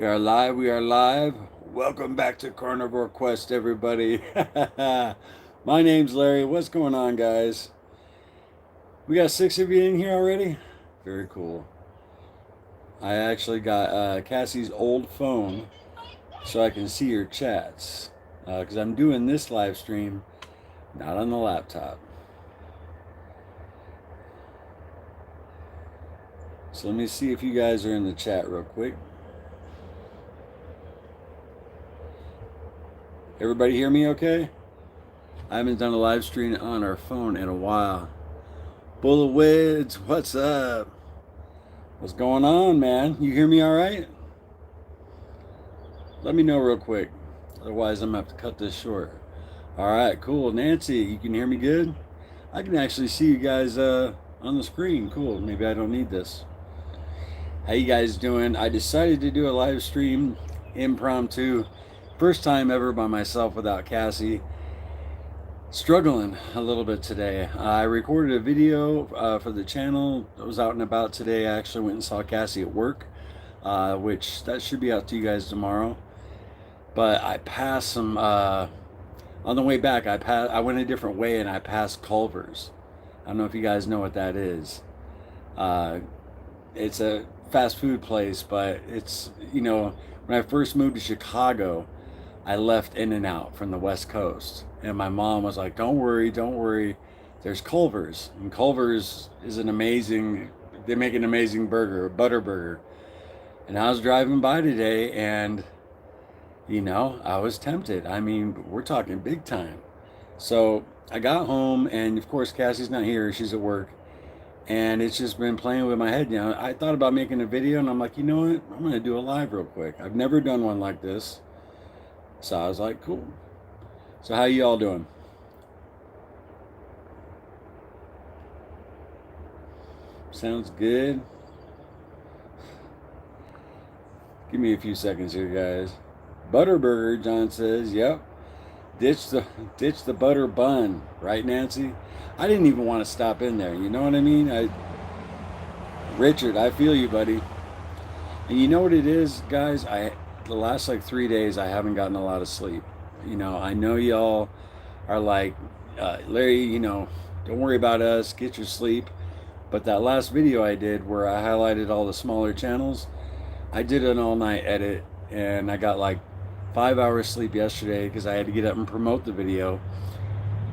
We are live. We are live. Welcome back to Carnivore Quest, everybody. My name's Larry. What's going on, guys? We got 6 of you in here already? Very cool. I actually got Cassie's old phone so I can see your chats. Because I'm doing this live stream not on the laptop. So let me see if you guys are in the chat real quick. Everybody hear me okay? I haven't done a live stream on our phone in a while. Bullyweds, what's up? What's going on, man? You hear me all right? Let me know real quick. Otherwise, I'm going to have to cut this short. All right, cool. Nancy, you can hear me good? I can actually see you guys on the screen. Cool. Maybe I don't need this. How you guys doing? I decided to do a live stream impromptu. First time ever by myself without Cassie. Struggling a little bit today. I recorded a video for the channel. I was out and about today. I actually went and saw Cassie at work, which that should be out to you guys tomorrow. But I passed some on the way back. I went a different way and I passed Culver's. I don't know if you guys know what that is. It's a fast food place, but it's, you know, when I first moved to Chicago, I left In-N-Out from the West Coast. And my mom was like, don't worry, there's Culver's. And Culver's is they make an amazing burger, a butter burger. And I was driving by today and, you know, I was tempted. I mean, we're talking big time. So I got home and of course Cassie's not here, she's at work. And it's just been playing with my head. You know, I thought about making a video and I'm like, you know what? I'm going to do a live real quick. I've never done one like this. So I was like, cool. So how you all doing? Sounds good. Give me a few seconds here, guys. Butterburger, John says, yep. Ditch the butter bun, right, Nancy? I didn't even want to stop in there. You know what I mean? Richard, I feel you, buddy. And you know what it is, guys? The last like 3 days I haven't gotten a lot of sleep. You know, I know y'all are like, Larry, you know, don't worry about us, get your sleep. But that last video I did where I highlighted all the smaller channels, I did an all-night edit and I got like 5 hours sleep yesterday because I had to get up and promote the video.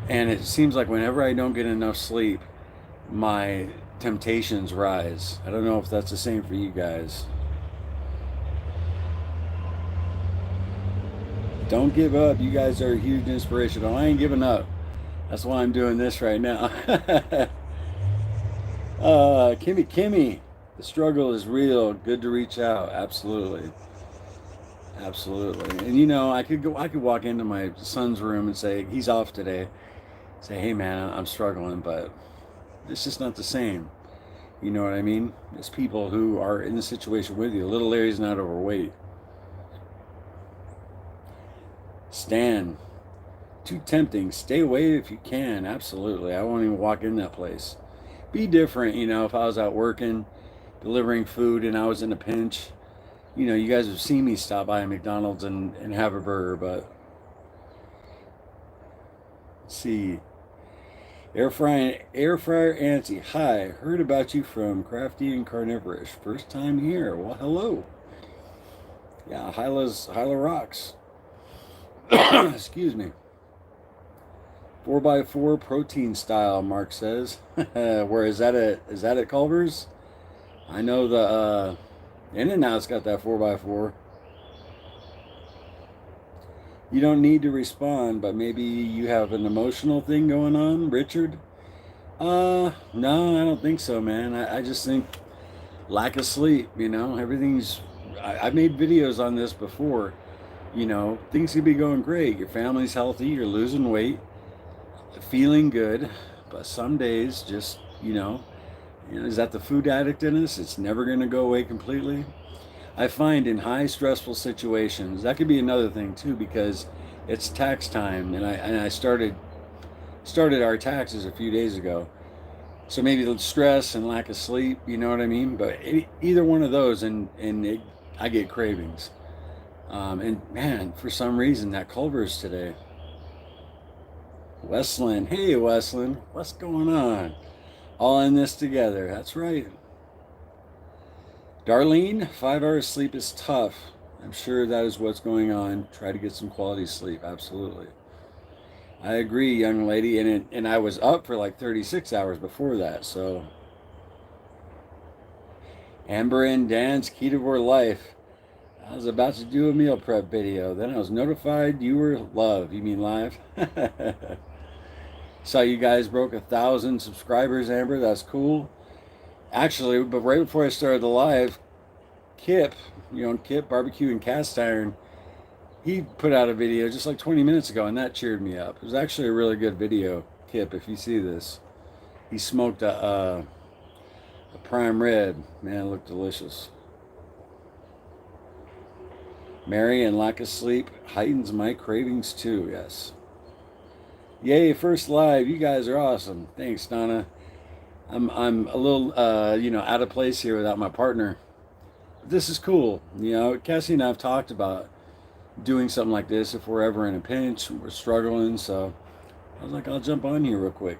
And it seems like whenever I don't get enough sleep, my temptations rise. I don't know if that's the same for you guys. Don't give up. You guys are a huge inspiration. Oh, I ain't giving up. That's why I'm doing this right now. Kimmy, the struggle is real. Good to reach out. Absolutely. Absolutely. And you know, I could walk into my son's room and say, he's off today. Say, hey man, I'm struggling, but it's just not the same. You know what I mean? It's people who are in the situation with you. Little Larry's not overweight. Stan, too tempting. Stay away if you can. Absolutely. I won't even walk in that place. Be different, you know, if I was out working, delivering food, and I was in a pinch. You know, you guys have seen me stop by a McDonald's and have a burger, but let's see. Air fryer Antsy. Hi, heard about you from Crafty and Carnivorish. First time here. Well, hello. Yeah, Hyla rocks. Excuse me. 4x4 protein style, Mark says. Where is that at Culver's? I know the In-N-Out's got that 4x4. You don't need to respond, but maybe you have an emotional thing going on, Richard? No, I don't think so, man. I just think lack of sleep, you know, I've made videos on this before. You know, things could be going great. Your family's healthy, you're losing weight, feeling good, but some days just, you know, is that the food addict in us? It's never going to go away completely. I find in high stressful situations, that could be another thing too, because it's tax time and I started our taxes a few days ago. So maybe the stress and lack of sleep, you know what I mean? But either one of those I get cravings. And man, for some reason, that Culver's today. Westland. Hey, Westland. What's going on? All in this together. That's right. Darlene, 5 hours sleep is tough. I'm sure that is what's going on. Try to get some quality sleep. Absolutely. I agree, young lady. And I was up for like 36 hours before that. So, Amber and Dan's Carnivore Life. I was about to do a meal prep video. Then I was notified you were live. You mean live? Saw you guys broke 1,000 subscribers, Amber. That's cool. Actually, but right before I started the live, Kip, Kip Barbecue and Cast Iron, he put out a video just like 20 minutes ago, and that cheered me up. It was actually a really good video, Kip, if you see this. He smoked a prime rib. Man, it looked delicious. Mary and lack of sleep heightens my cravings too, yes. Yay, first live. You guys are awesome. Thanks, Donna. I'm a little out of place here without my partner. This is cool. Cassie and I have talked about doing something like this if we're ever in a pinch, we're struggling, so I was like, I'll jump on here real quick.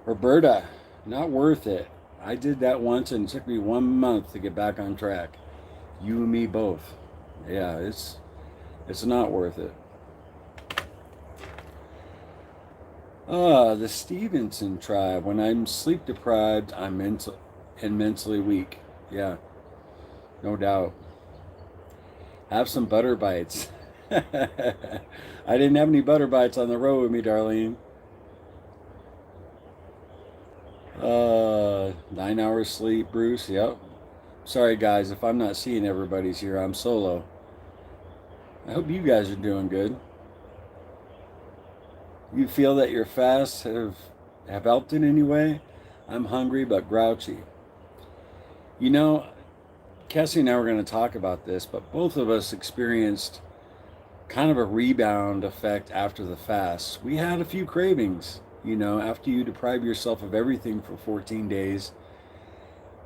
Roberta, not worth it. I did that once and it took me 1 month to get back on track. You and me both. Yeah, it's not worth it. The Stevenson tribe. When I'm sleep deprived, I'm mentally weak. Yeah, no doubt. Have some butter bites. I didn't have any butter bites on the road with me, Darlene. 9 hours sleep, Bruce. Yep. Sorry, guys, if I'm not seeing everybody's here. I'm solo. I hope you guys are doing good. You feel that your fasts have helped in any way? I'm hungry but grouchy. Cassie and I were going to talk about this, but both of us experienced kind of a rebound effect after the fast. We had a few cravings, after you deprive yourself of everything for 14 days.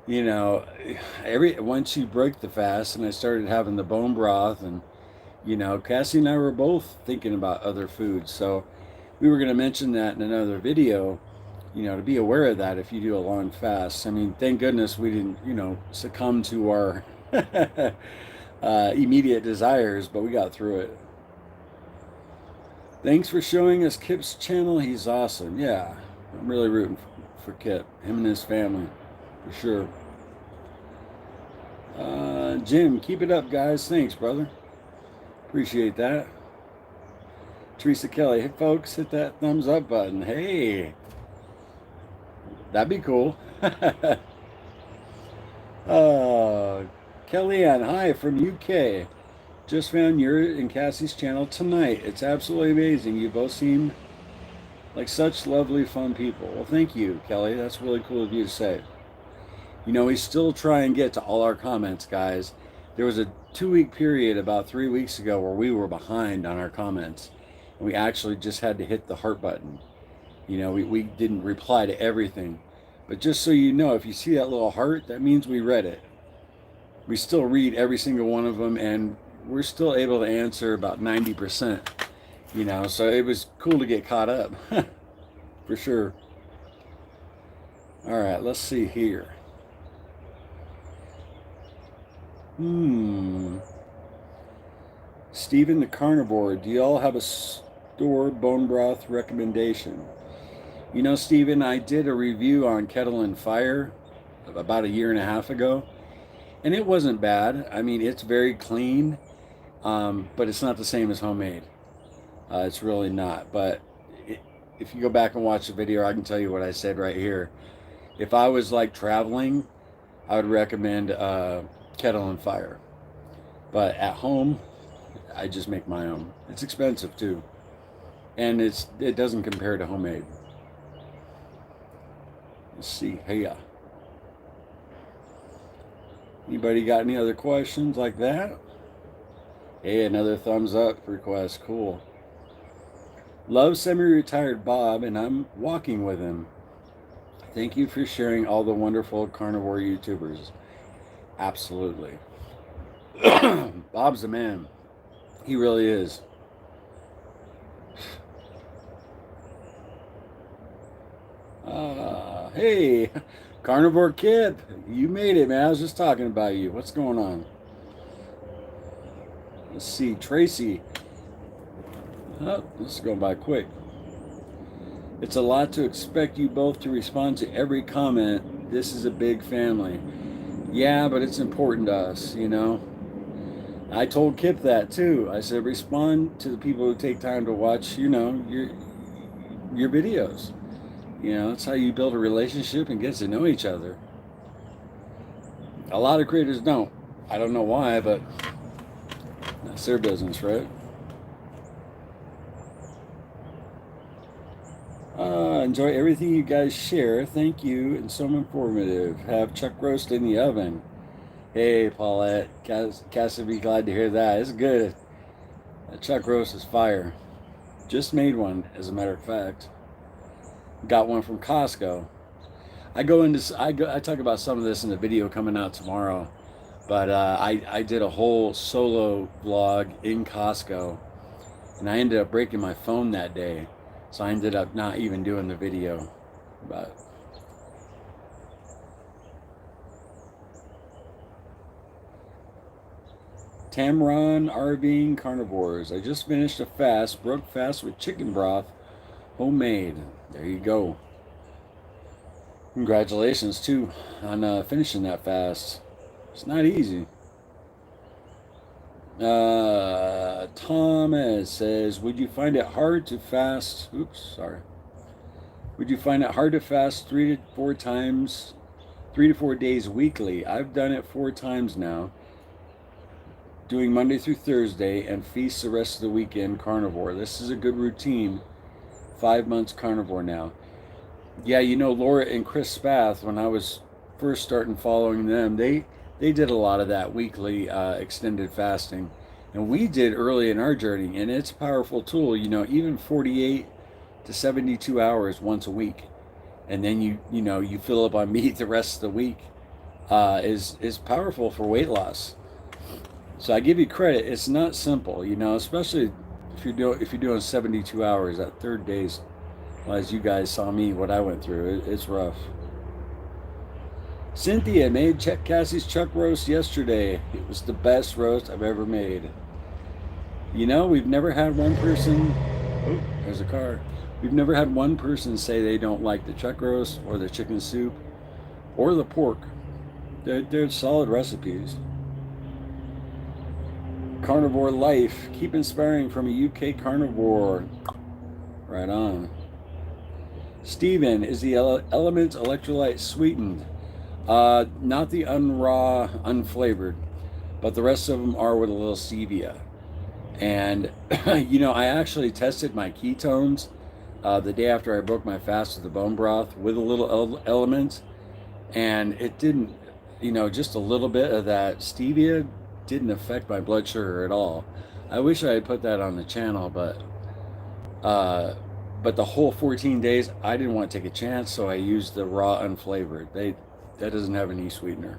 Once you break the fast and I started having the bone broth and, Cassie and I were both thinking about other foods. So we were going to mention that in another video, to be aware of that if you do a long fast. I mean, thank goodness we didn't, succumb to our immediate desires, but we got through it. Thanks for showing us Kip's channel. He's awesome. Yeah, I'm really rooting for Kip, him and his family, for sure. Jim, keep it up, guys. Thanks, brother. Appreciate that. Teresa Kelly, hey, folks, hit that thumbs up button. Hey, that'd be cool. Kellyanne, hi from UK. Just found your and Cassie's channel tonight. It's absolutely amazing. You both seem like such lovely, fun people. Well, thank you, Kelly. That's really cool of you to say. We still try and get to all our comments, guys. There was a 2-week period about 3 weeks ago where we were behind on our comments. And we actually just had to hit the heart button. We didn't reply to everything. But just so you know, if you see that little heart, that means we read it. We still read every single one of them, and we're still able to answer about 90%. So it was cool to get caught up. For sure. All right, let's see here. Stephen the Carnivore, do y'all have a store bone broth recommendation? Stephen, I did a review on Kettle and Fire about 1.5 years ago, and it wasn't bad. I mean, it's very clean, but it's not the same as homemade. It's really not. But if you go back and watch the video, I can tell you what I said right here. If I was like traveling, I would recommend Kettle and Fire. But at home, I just make my own. It's expensive too, and it doesn't compare to homemade. Let's see here. Anybody got any other questions like that? Hey, another thumbs up request. Cool. Love semi-retired Bob, and I'm walking with him. Thank you for sharing all the wonderful carnivore YouTubers. Absolutely. Bob's the man. He really is. Hey, Carnivore Kip, you made it, man. I was just talking about you. What's going on? Let's see, Tracy. Oh, this is going by quick. It's a lot to expect you both to respond to every comment. This is a big family. Yeah, but it's important to us, you know. I told Kip that too. I said respond to the people who take time to watch, you know, your videos. You know, that's how you build a relationship and get to know each other. A lot of creators don't. I don't know why, but that's their business, right? Enjoy everything you guys share. Thank you, and so informative. Have chuck roast in the oven. Hey, Paulette. Cassie would be glad to hear that. It's good. That chuck roast is fire. Just made one, as a matter of fact. Got one from Costco. I talk about some of this in the video coming out tomorrow, but I did a whole solo vlog in Costco, and I ended up breaking my phone that day, so I ended up not even doing the video. But Tamron RVing Carnivores. I just finished a fast, broke fast with chicken broth, homemade. There you go. Congratulations too on finishing that fast. It's not easy. Thomas says, would you find it hard to fast? Oops, sorry. Would you find it hard to fast 3 to 4 times, 3 to 4 days weekly? I've done it 4 times now, doing Monday through Thursday and feast the rest of the weekend carnivore. This is a good routine. 5 months carnivore now. Yeah, you know, Laura and Chris Spath, when I was first starting following them, they did a lot of that weekly extended fasting. And we did early in our journey, and it's a powerful tool, you know, even 48 to 72 hours once a week. And then you fill up on meat the rest of the week is powerful for weight loss. So I give you credit. It's not simple, you know, especially if you're doing 72 hours. That third day's, well, as you guys saw me, what I went through, it's rough. Cynthia made Cassie's chuck roast yesterday. It was the best roast I've ever made. You know, we've never had one person. Oh, there's a car. We've never had one person say they don't like the chuck roast or the chicken soup or the pork. They're solid recipes. Carnivore life. Keep inspiring from a UK carnivore. Right on. Stephen, is the Elements electrolyte sweetened? Not the unraw, unflavored, but the rest of them are with a little stevia. And, you know, I actually tested my ketones the day after I broke my fast with the bone broth with a little Elements, and it didn't, you know, just a little bit of that stevia didn't affect my blood sugar at all. I wish I had put that on the channel, but the whole 14 days, I didn't want to take a chance, so I used the raw unflavored. That doesn't have any sweetener.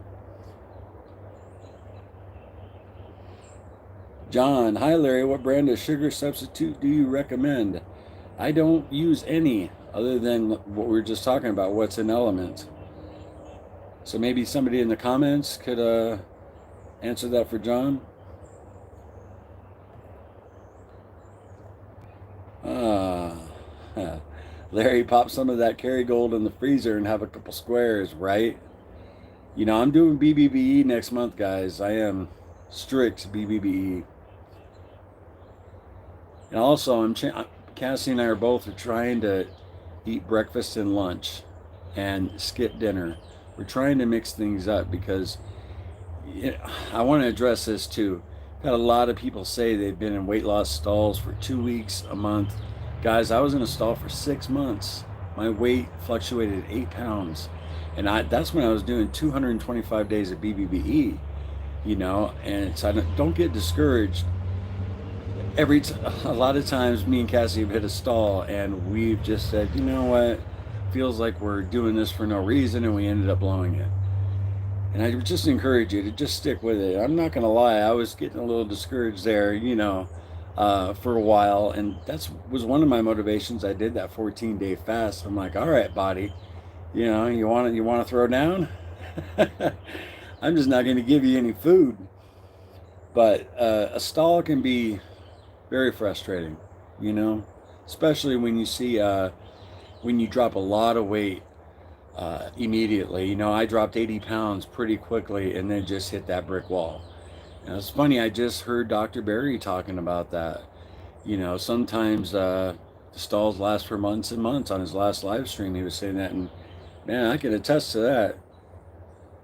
John, hi Larry, what brand of sugar substitute do you recommend? I don't use any other than what we were just talking about, what's in Element. So maybe somebody in the comments could answer that for John. Larry, pop some of that Kerrygold in the freezer and have a couple squares, right? You know, I'm doing BBBE next month, guys. I am strict BBBE. And also, Cassie and I are both trying to eat breakfast and lunch and skip dinner. We're trying to mix things up because I want to address this too. Got a lot of people say they've been in weight loss stalls for 2 weeks, a month. Guys, I was in a stall for 6 months. My weight fluctuated 8 pounds. And that's when I was doing 225 days of BBBE, you know, and so don't get discouraged. A lot of times me and Cassie have hit a stall and we've just said, you know what, feels like we're doing this for no reason, and we ended up blowing it. And I just encourage you to just stick with it. I'm not going to lie, I was getting a little discouraged there, for a while. And that's was one of my motivations. I did that 14-day fast. I'm like, all right, body, you want to throw down? I'm just not going to give you any food. But a stall can be very frustrating, you know, especially when you see when you drop a lot of weight immediately. I dropped 80 pounds pretty quickly and then just hit that brick wall. And it's funny, I just heard Dr. Barry talking about that. Sometimes the stalls last for months and months. On his last live stream, he was saying that, and man, I can attest to that.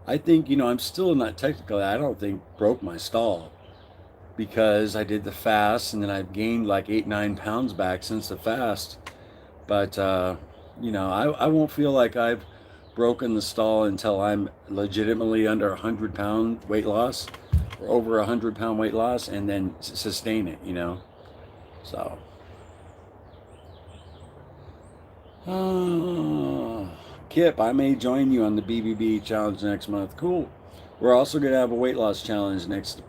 I think, I'm still not technically, I don't think, broke my stall because I did the fast and then I've gained like 8, 9 pounds back since the fast. But, I won't feel like I've broken the stall until I'm legitimately under 100-pound weight loss or over 100-pound weight loss and then sustain it. So. Kip, I may join you on the BBB challenge next month. Cool. We're also going to have a weight loss challenge next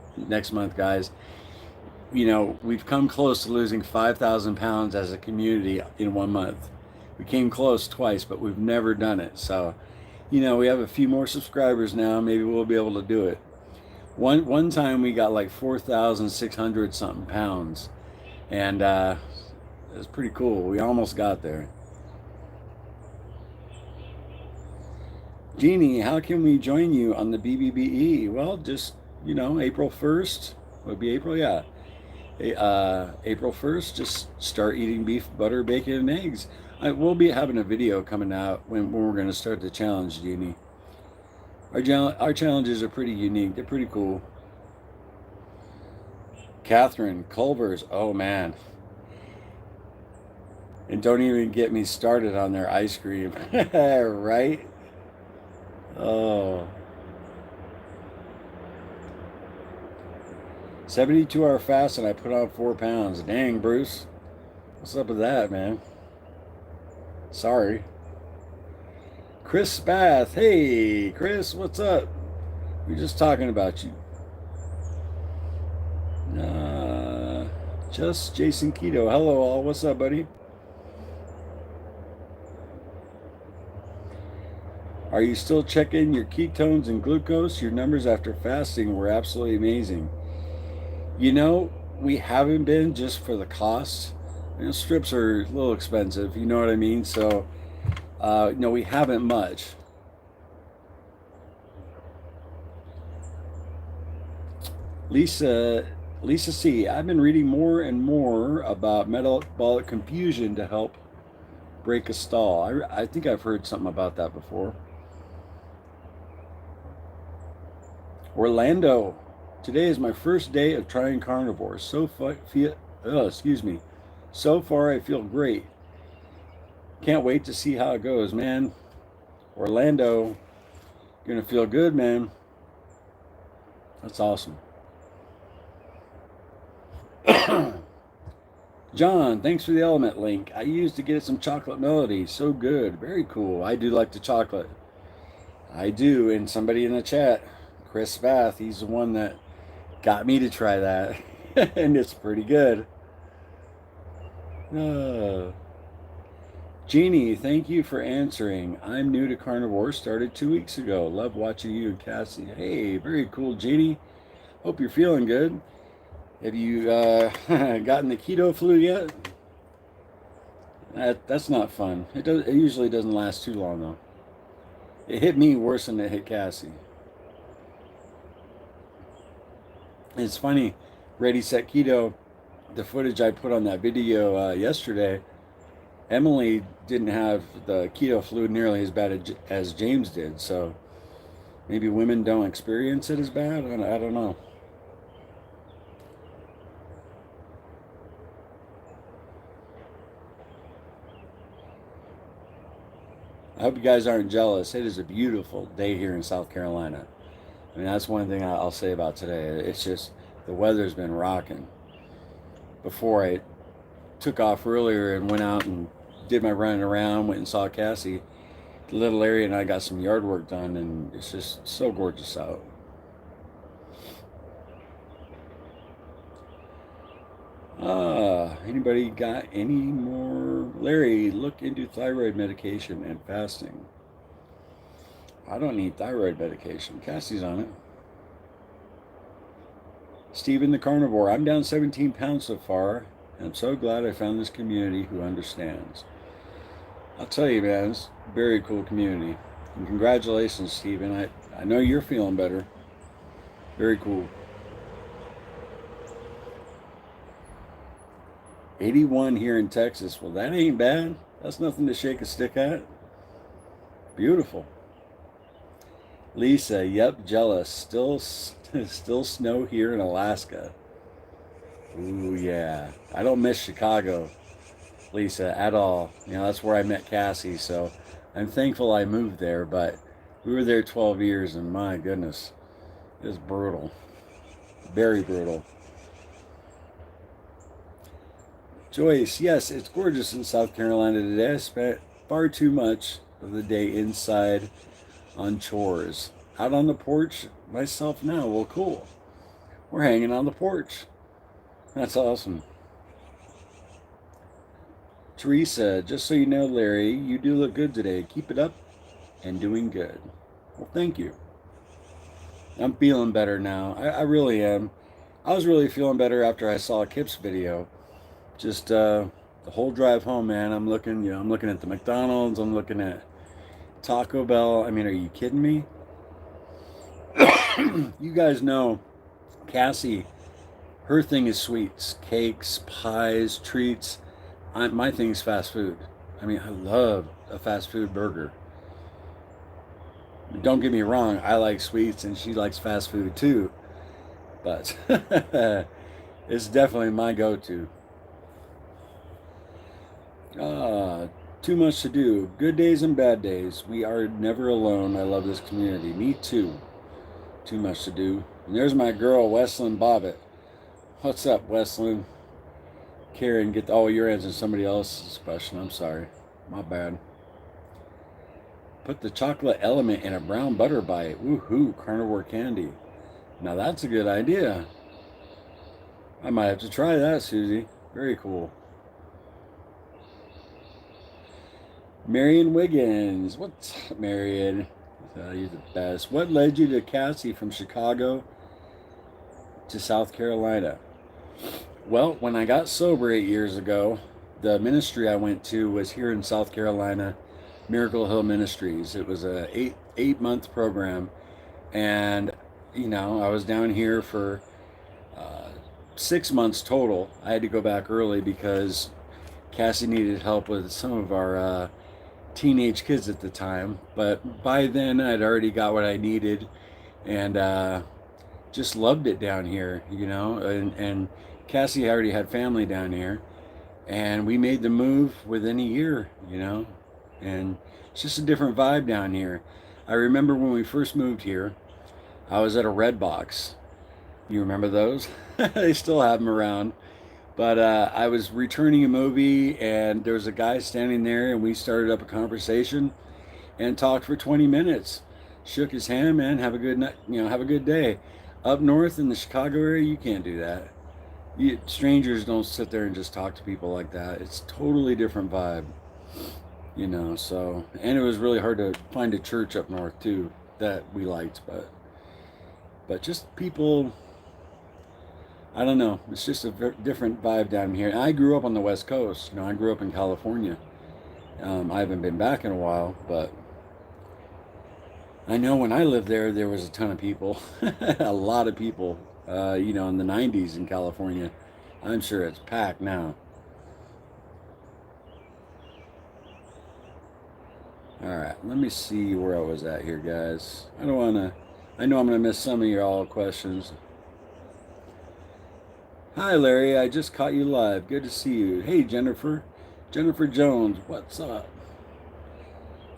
month, guys. We've come close to losing 5,000 pounds as a community in 1 month. We came close twice, but we've never done it. So, we have a few more subscribers now. Maybe we'll be able to do it. One time we got like 4,600 something pounds, and it was pretty cool. We almost got there. Jeannie, how can we join you on the BBBE? Well, just, April 1st would be April, yeah. April 1st, just start eating beef, butter, bacon, and eggs. We'll be having a video coming out when we're going to start the challenge, Jeannie. Our challenges are pretty unique. They're pretty cool. Catherine, Culver's, oh man. And don't even get me started on their ice cream. Right? Oh. 72-hour fast and I put on 4 pounds. Dang, Bruce. What's up with that, man? Sorry. Chris Spath. Hey, Chris, what's up? We're just talking about you. Just Jason Keto. Hello, all. What's up, buddy? Are you still checking your ketones and glucose? Your numbers after fasting were absolutely amazing. We haven't been just for the cost. Strips are a little expensive, you know what I mean? So, no, we haven't much. Lisa C. I've been reading more and more about metabolic confusion to help break a stall. I think I've heard something about that before. Orlando. Today is my first day of trying carnivore. So far, I feel great. Can't wait to see how it goes, man. Orlando, you're gonna feel good, man. That's awesome. John, thanks for the element link. I used to get some chocolate melody. So good. Very cool. I do like the chocolate. I do. And somebody in the chat, Chris Spath, he's the one that got me to try that. And it's pretty good. Jeannie, thank you for answering. I'm new to carnivore. Started 2 weeks ago. Love watching you and Cassie. Hey, very cool, Jeannie. Hope you're feeling good. Have you gotten the keto flu yet? That's not fun. It usually doesn't last too long though. It hit me worse than it hit Cassie. It's funny, Ready Set Keto, the footage I put on that video yesterday, Emily didn't have the keto flu nearly as bad as James did, so maybe women don't experience it as bad. I don't know. I hope you guys aren't jealous. It is a beautiful day here in South Carolina. I mean, that's one thing I'll say about today. It's just the weather's been rocking. Before I took off earlier and went out and did my running around, went and saw Cassie, Little Larry and I got some yard work done, and it's just so gorgeous out. Anybody got any more? Larry, look into thyroid medication and fasting. I don't need thyroid medication. Cassie's on it. Stephen the Carnivore, I'm down 17 pounds so far. And I'm so glad I found this community who understands. I'll tell you, man, it's a very cool community. And congratulations, Stephen. I know you're feeling better. Very cool. 81 here in Texas. Well, that ain't bad. That's nothing to shake a stick at. Beautiful. Lisa, yep, jealous. Still snow here in Alaska. Ooh, yeah. I don't miss Chicago, Lisa, at all. You know, that's where I met Cassie, so I'm thankful I moved there, but we were there 12 years, and my goodness, it was brutal. Very brutal. Joyce, yes, it's gorgeous in South Carolina today. I spent far too much of the day inside on chores. Out on the porch myself now. Well, cool. We're hanging on the porch. That's awesome. Teresa, just so you know, Larry, you do look good today. Keep it up and doing good. Well, thank you. I'm feeling better now. I really am. I was really feeling better after I saw Kip's video. Just the whole drive home, man. I'm looking at the McDonald's. I'm looking at Taco Bell. I mean, are you kidding me? You guys know Cassie, her thing is sweets, cakes, pies, treats. My thing is fast food. I mean, I love a fast food burger. Don't get me wrong, I like sweets and she likes fast food too. But it's definitely my go-to. Too much to do. Good days and bad days. We are never alone. I love this community. Me too. Too much to do. And there's my girl, Wesleyan Bobbitt. What's up, Wesleyan? Karen, you're answering somebody else's question. I'm sorry. My bad. Put the chocolate element in a brown butter bite. Woohoo, carnivore candy. Now that's a good idea. I might have to try that, Susie. Very cool. Marion Wiggins. What's up, Marion? You're the best. What led you to Cassie from Chicago to South Carolina? Well, when I got sober 8 years ago, the ministry I went to was here in South Carolina, Miracle Hill Ministries. It was a eight month program, and I was down here for 6 months total. I had to go back early because Cassie needed help with some of our teenage kids at the time, but by then I'd already got what I needed, and just loved it down here, and Cassie already had family down here, and we made the move within a year, and it's just a different vibe down here. I remember when we first moved here, I was at a Red Box. You remember those? They still have them around. But I was returning a movie, and there was a guy standing there, and we started up a conversation and talked for 20 minutes. Shook his hand, man. Have a good night. Have a good day. Up north in the Chicago area, you can't do that. Strangers don't sit there and just talk to people like that. It's totally different vibe, So, and it was really hard to find a church up north too that we liked, but just people. I don't know. It's just a different vibe down here. And I grew up on the West Coast. I grew up in California. I haven't been back in a while, but I know when I lived there, there was a ton of people, a lot of people, in the 90s in California. I'm sure it's packed now. All right, let me see where I was at here, guys. I know I'm going to miss some of your all questions. Hi, Larry. I just caught you live. Good to see you. Hey, Jennifer. Jennifer Jones. What's up?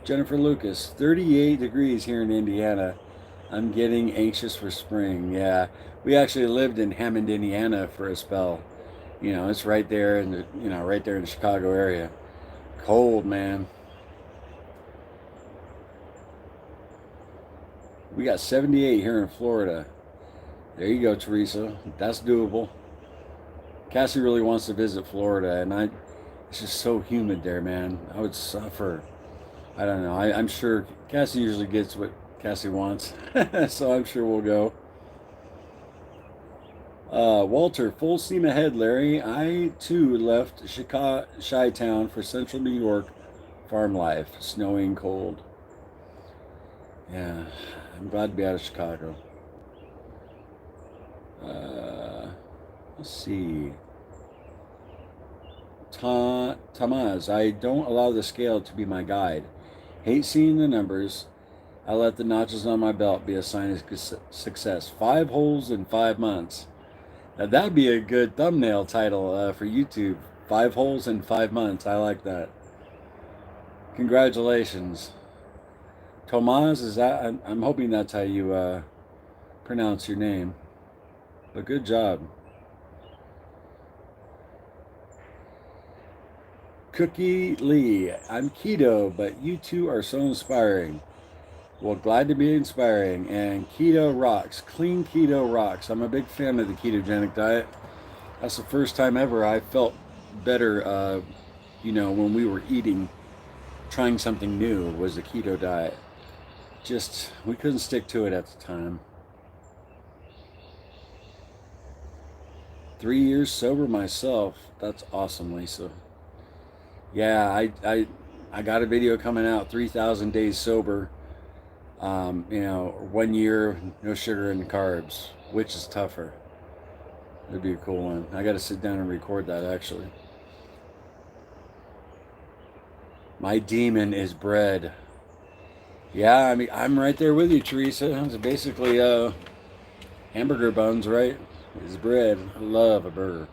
Jennifer Lucas. 38 degrees here in Indiana. I'm getting anxious for spring. Yeah. We actually lived in Hammond, Indiana for a spell. It's right there in the Chicago area. Cold, man. We got 78 here in Florida. There you go, Teresa. That's doable. Cassie really wants to visit Florida, and it's just so humid there, man. I would suffer. I don't know. I'm sure Cassie usually gets what Cassie wants, so I'm sure we'll go. Walter, full steam ahead, Larry. I too left Chi-Town for central New York farm life, snowy and cold. Yeah, I'm glad to be out of Chicago. Let's see. Tamaz, I don't allow the scale to be my guide. Hate seeing the numbers. I let the notches on my belt be a sign of success. 5 holes in 5 months. Now that'd be a good thumbnail title for YouTube. 5 holes in 5 months. I like that. Congratulations. Tomaz, is that? I'm hoping that's how you pronounce your name. But good job. Cookie Lee, I'm keto, but you two are so inspiring. Well, glad to be inspiring. And keto rocks. Clean keto rocks. I'm a big fan of the ketogenic diet. That's the first time ever I felt better, when we were eating, trying something new, was the keto diet. Just, we couldn't stick to it at the time. 3 years sober myself. That's awesome, Lisa. Yeah, I got a video coming out, 3,000 days sober. 1 year, no sugar and carbs. Which is tougher? That'd be a cool one. I got to sit down and record that, actually. My demon is bread. Yeah, I mean, I'm right there with you, Teresa. It's basically hamburger buns, right? It's bread. I love a burger.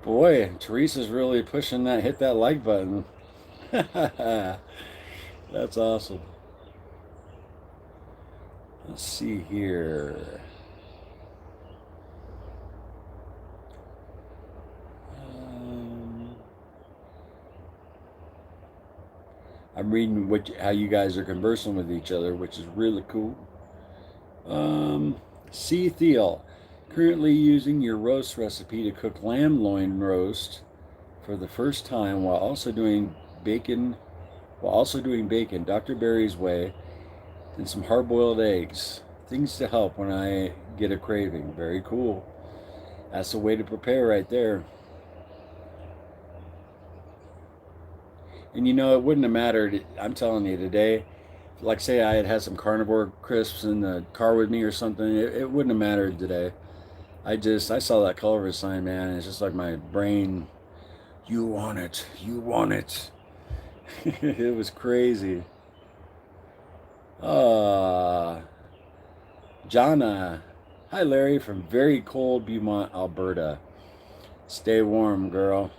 Boy, Teresa's really pushing that, hit that like button. That's awesome. Let's see here. I'm reading how you guys are conversing with each other, which is really cool. C. Thiel, currently using your roast recipe to cook lamb loin roast for the first time while also doing bacon. Dr. Barry's way, and some hard-boiled eggs. Things to help when I get a craving. Very cool. That's the way to prepare right there. And it wouldn't have mattered, I'm telling you today, like say I had some carnivore crisps in the car with me or something, it wouldn't have mattered today. I saw that color sign, man, and it's just like my brain, you want it. It was crazy. Jana, hi Larry from very cold Beaumont, Alberta. Stay warm, girl.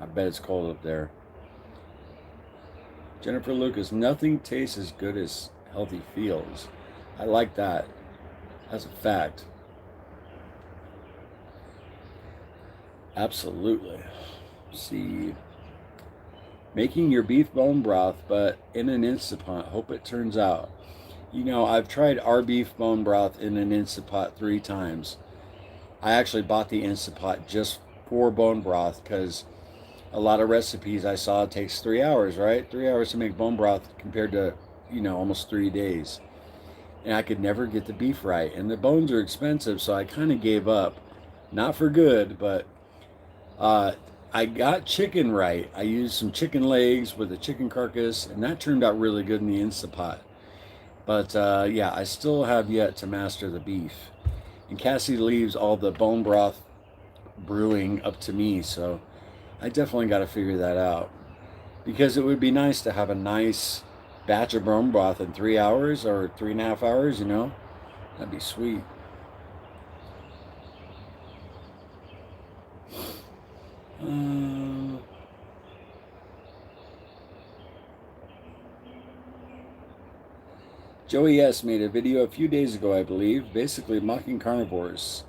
I bet it's cold up there. Jennifer Lucas, nothing tastes as good as healthy feels. I like that. That's a fact. Absolutely. See. Making your beef bone broth, but in an Instant Pot. Hope it turns out. I've tried our beef bone broth in an Instant Pot 3 times. I actually bought the Instant Pot just for bone broth because a lot of recipes I saw it takes 3 hours, right? 3 hours to make bone broth compared to, almost 3 days. And I could never get the beef right. And the bones are expensive, so I kind of gave up. Not for good, but I got chicken right. I used some chicken legs with a chicken carcass, and that turned out really good in the Instant Pot. But yeah, I still have yet to master the beef. And Cassie leaves all the bone broth brewing up to me, so I definitely got to figure that out. Because it would be nice to have a nice batch of bone broth in 3 hours or 3.5 hours, That'd be sweet. Joey S. made a video a few days ago, I believe, basically mocking carnivores.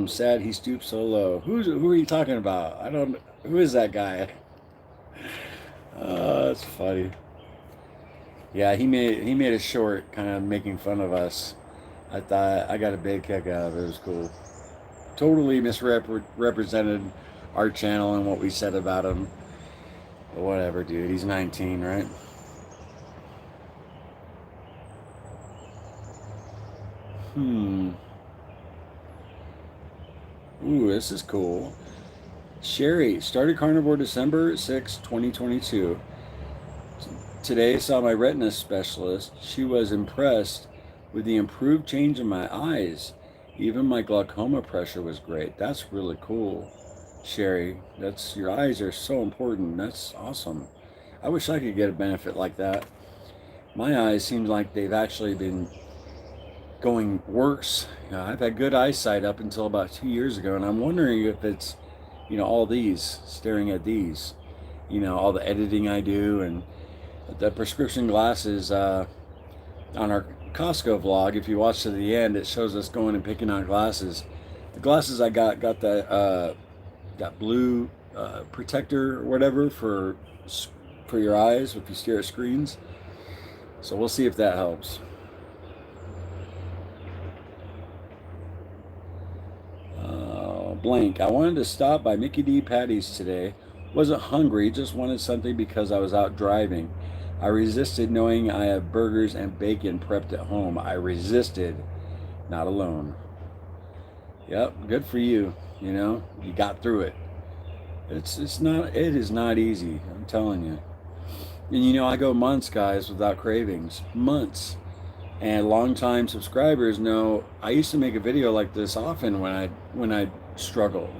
Sad he stooped so low. Who are you talking about? I don't. Who is that guy? Oh, that's funny. Yeah, he made a short kind of making fun of us. I thought I got a big kick out of it. It was cool. Totally misrepresented our channel and what we said about him. But whatever, dude. He's 19, right? Hmm. Ooh, this is cool. Sherry started carnivore December 6, 2022. Today saw my retina specialist. She was impressed with the improved change in my eyes. Even my glaucoma pressure was great. That's really cool, Sherry. That's your eyes are so important. That's awesome. I wish I could get a benefit like that. My eyes seem like they've actually been going worse. I've had good eyesight up until about 2 years ago, and I'm wondering if it's, all these, staring at these, all the editing I do and the prescription glasses on our Costco vlog. If you watch to the end, it shows us going and picking out glasses. The glasses I got that blue protector or whatever for your eyes if you stare at screens. So we'll see if that helps. Blank. I wanted to stop by Mickey D. Patty's today. Wasn't hungry, just wanted something because I was out driving. I resisted knowing I have burgers and bacon prepped at home. I resisted, not alone. Yep, good for you. You got through it. It is not easy. I'm telling you. And I go months, guys, without cravings. Months. And longtime subscribers know I used to make a video like this often when I struggle,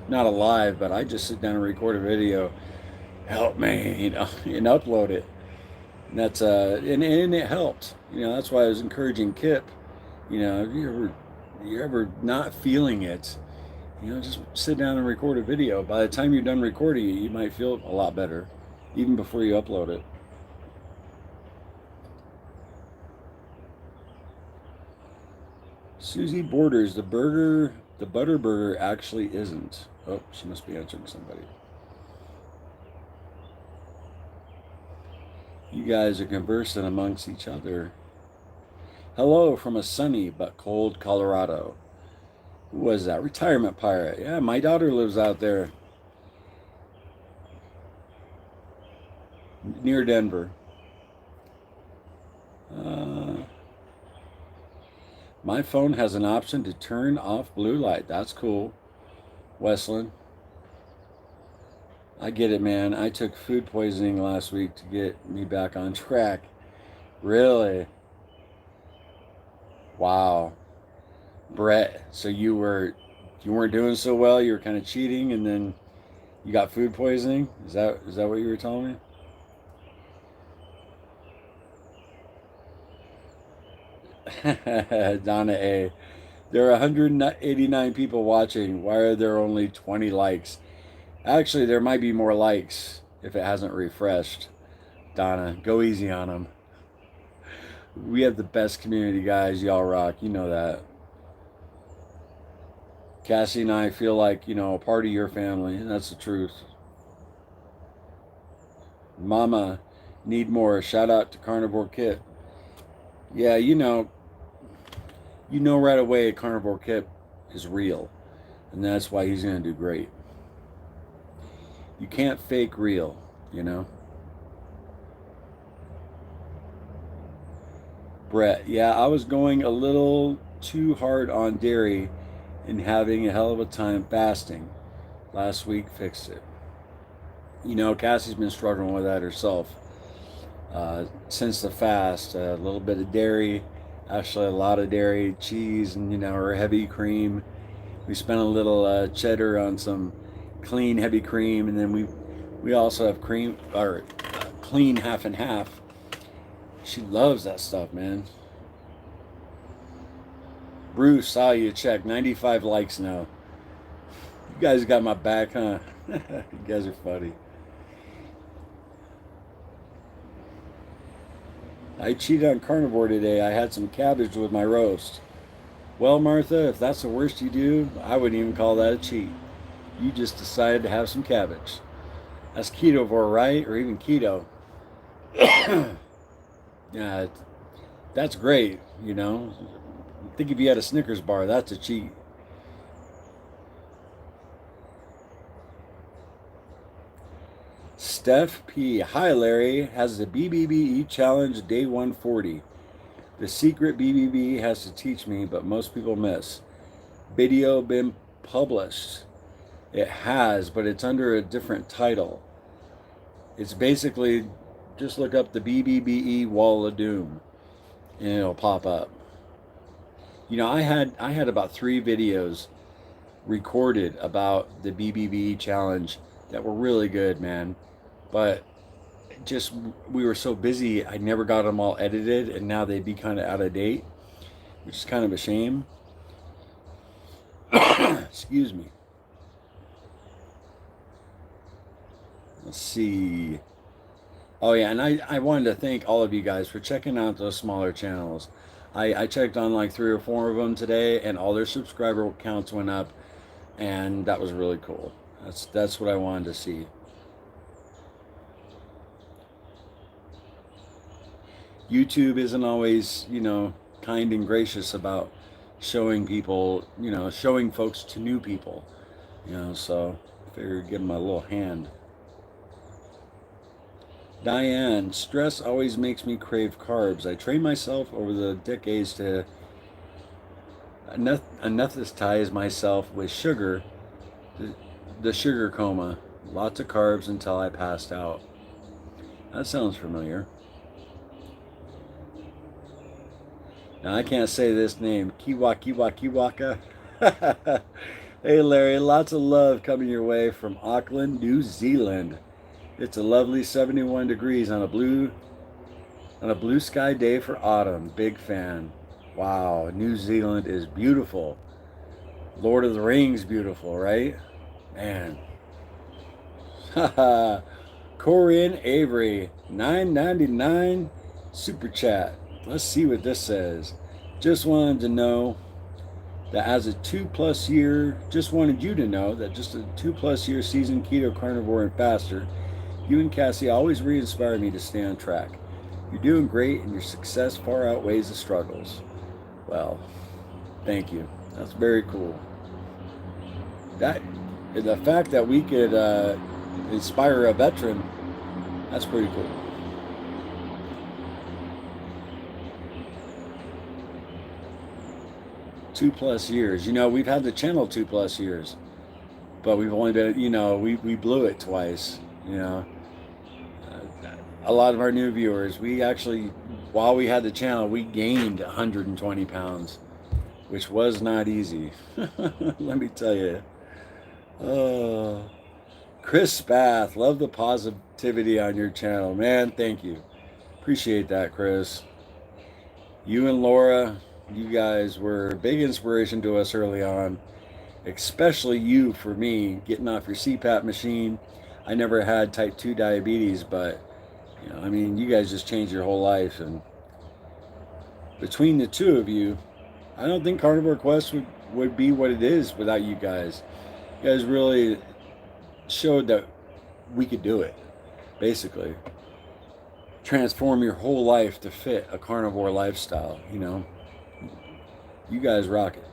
not alive, but I just sit down and record a video, help me, and upload it. And that's and it helped. That's why I was encouraging Kip. If you're ever not feeling it, just sit down and record a video. By the time you're done recording it, you might feel a lot better, even before you upload it. Susie Borders, the butter burger actually isn't. Oh, she must be answering somebody. You guys are conversing amongst each other. Hello from a sunny but cold Colorado. Who was that? Retirement pirate. Yeah, my daughter lives out there near Denver. My phone has an option to turn off blue light. That's cool. Westland. I get it, man. I took food poisoning last week to get me back on track. Really? Wow. Brett, so you weren't doing so well, you were kind of cheating and then you got food poisoning? Is that what you were telling me? Donna A. There are 189 people watching. Why are there only 20 likes? Actually, there might be more likes if it hasn't refreshed. Donna, go easy on them. We have the best community, guys. Y'all rock. You know that. Cassie and I feel like, a part of your family. That's the truth. Mama, need more. Shout out to Carnivore Kit. Yeah, right away Carnivore Kit is real. And that's why he's going to do great. You can't fake real, Brett, yeah, I was going a little too hard on dairy and having a hell of a time fasting. Last week fixed it. Cassie's been struggling with that herself since the fast. A little bit of dairy, actually a lot of dairy, cheese, and her heavy cream. We spent a little cheddar on some clean heavy cream, and then we also have cream or clean half and half. She loves that stuff, man. Brew saw you. Check 95 likes now. You guys got my back, huh? You guys are funny. I cheated on carnivore today. I had some cabbage with my roast. Well, Martha, if that's the worst you do, I wouldn't even call that a cheat. You just decided to have some cabbage. That's ketovore, right? Or even keto. Yeah, that's great, you know. I think if you had a Snickers bar, that's a cheat. Steph P. Hi, Larry. Has the BBBE challenge day 140. The secret BBB has to teach me, but most people miss. Video been published. It has, but it's under a different title. It's basically just look up the BBBE Wall of Doom, and it'll pop up. You know, I had about 3 videos recorded about the BBBE challenge that were really good, man. But just we were so busy, I never got them all edited, and now they'd be kind of out of date, which is kind of a shame. Excuse me. Let's see. Oh yeah, and I wanted to thank all of you guys for checking out those smaller channels. I checked on like 3 or 4 of them today, and all their subscriber counts went up, and that was really cool. That's what I wanted to see. YouTube isn't always, you know, kind and gracious about showing people, you know, showing folks to new people, you know, so I figured give them a little hand. Diane, stress always makes me crave carbs. I trained myself over the decades to anesthetize myself with sugar, the sugar coma, lots of carbs until I passed out. That sounds familiar. Now I can't say this name. Kiwaka. Hey Larry, lots of love coming your way from Auckland, New Zealand. It's a lovely 71 degrees on a blue sky day for autumn. Big fan. Wow, New Zealand is beautiful. Lord of the Rings beautiful, right? Man. Haha. Corinne Avery, $9.99 super chat. Let's see what this says. Just wanted you to know that just a 2+ year seasoned keto carnivore and faster, you and Cassie always re-inspire me to stay on track. You're doing great, and your success far outweighs the struggles. Well, thank you. That's very cool. The fact that we could inspire a veteran, that's pretty cool. Two plus years. You know, we've had the channel 2+ years, but we've only been, you know, we blew it twice. You know, a lot of our new viewers, we actually, while we had the channel, we gained 120 pounds, which was not easy. Let me tell you. Chris Spath, love the positivity on your channel, man. Thank you. Appreciate that, Chris. You and Laura, you guys were a big inspiration to us early on, especially you for me, getting off your CPAP machine. I never had type 2 diabetes, but, you know, I mean, you guys just changed your whole life. And between the two of you, I don't think Carnivore Quest would be what it is without you guys. You guys really showed that we could do it, basically. Transform your whole life to fit a carnivore lifestyle, you know. You guys rock it.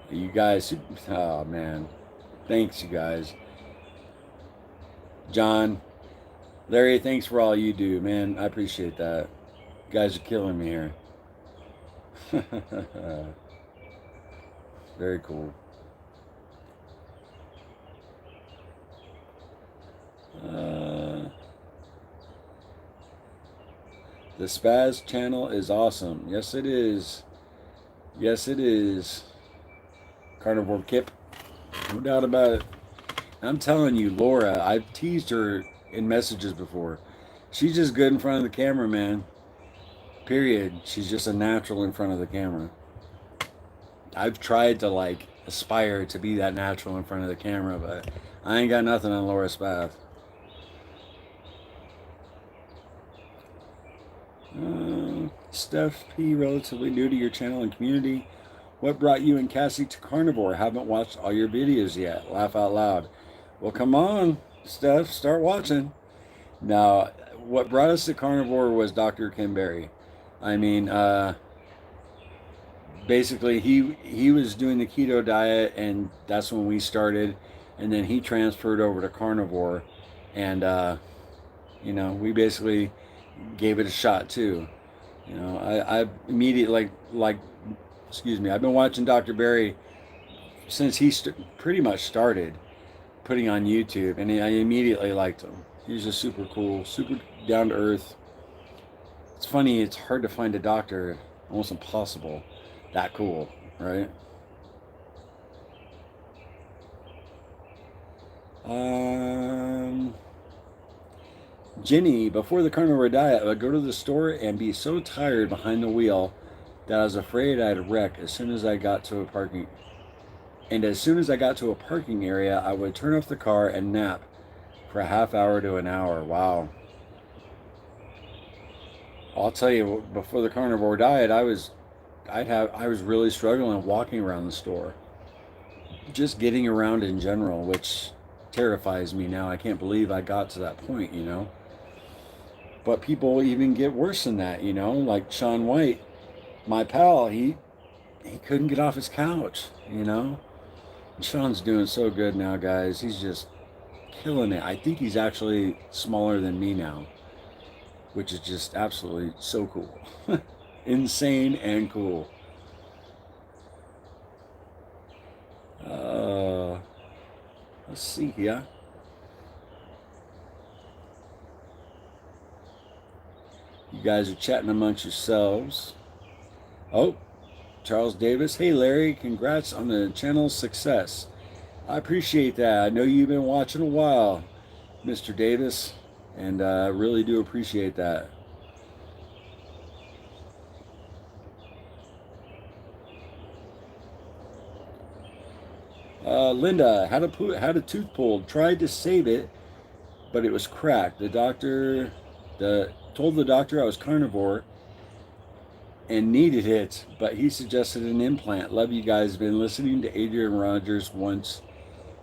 You guys, oh man, thanks you guys. John, Larry, thanks for all you do, man. I appreciate that. You guys are killing me here. Very cool. The Spaz channel is awesome. Yes, it is. Yes, it is. Carnivore Kip. No doubt about it. I'm telling you, Laura, I've teased her in messages before. She's just good in front of the camera, man. Period. She's just a natural in front of the camera. I've tried to, like, aspire to be that natural in front of the camera, but I ain't got nothing on Laura Spath. Steph P, relatively new to your channel and community. What brought you and Cassie to Carnivore? Haven't watched all your videos yet. Laugh out loud. Well, come on, Steph, start watching. Now, what brought us to Carnivore was Dr. Kim Berry. I mean, basically, he was doing the keto diet, and that's when we started. And then he transferred over to Carnivore, and we basically gave it a shot too. I immediately excuse me. I've been watching Dr. Berry since he pretty much started putting on YouTube, and I immediately liked him. He's just super cool, super down to earth. It's funny, it's hard to find a doctor, almost impossible, that cool, right? Jenny, before the carnivore diet, I would go to the store and be so tired behind the wheel that I was afraid I'd wreck as soon as I got to a parking. And as soon as I got to a parking area, I would turn off the car and nap for a half hour to an hour. Wow. I'll tell you, before the carnivore diet, I was really struggling walking around the store. Just getting around in general, which terrifies me now. I can't believe I got to that point. But people even get worse than that, like Sean White, my pal, he couldn't get off his couch. Sean's doing so good now, guys. He's just killing it. I think he's actually smaller than me now, which is just absolutely so cool. Insane and cool. Let's see here. You guys are chatting amongst yourselves. Oh, Charles Davis. Hey, Larry, congrats on the channel's success. I appreciate that. I know you've been watching a while, Mr. Davis, and I really do appreciate that. Linda, had a tooth pulled. Tried to save it, but it was cracked. Told the doctor I was carnivore and needed it, but he suggested an implant. Love you guys. Been listening to Adrian Rogers once.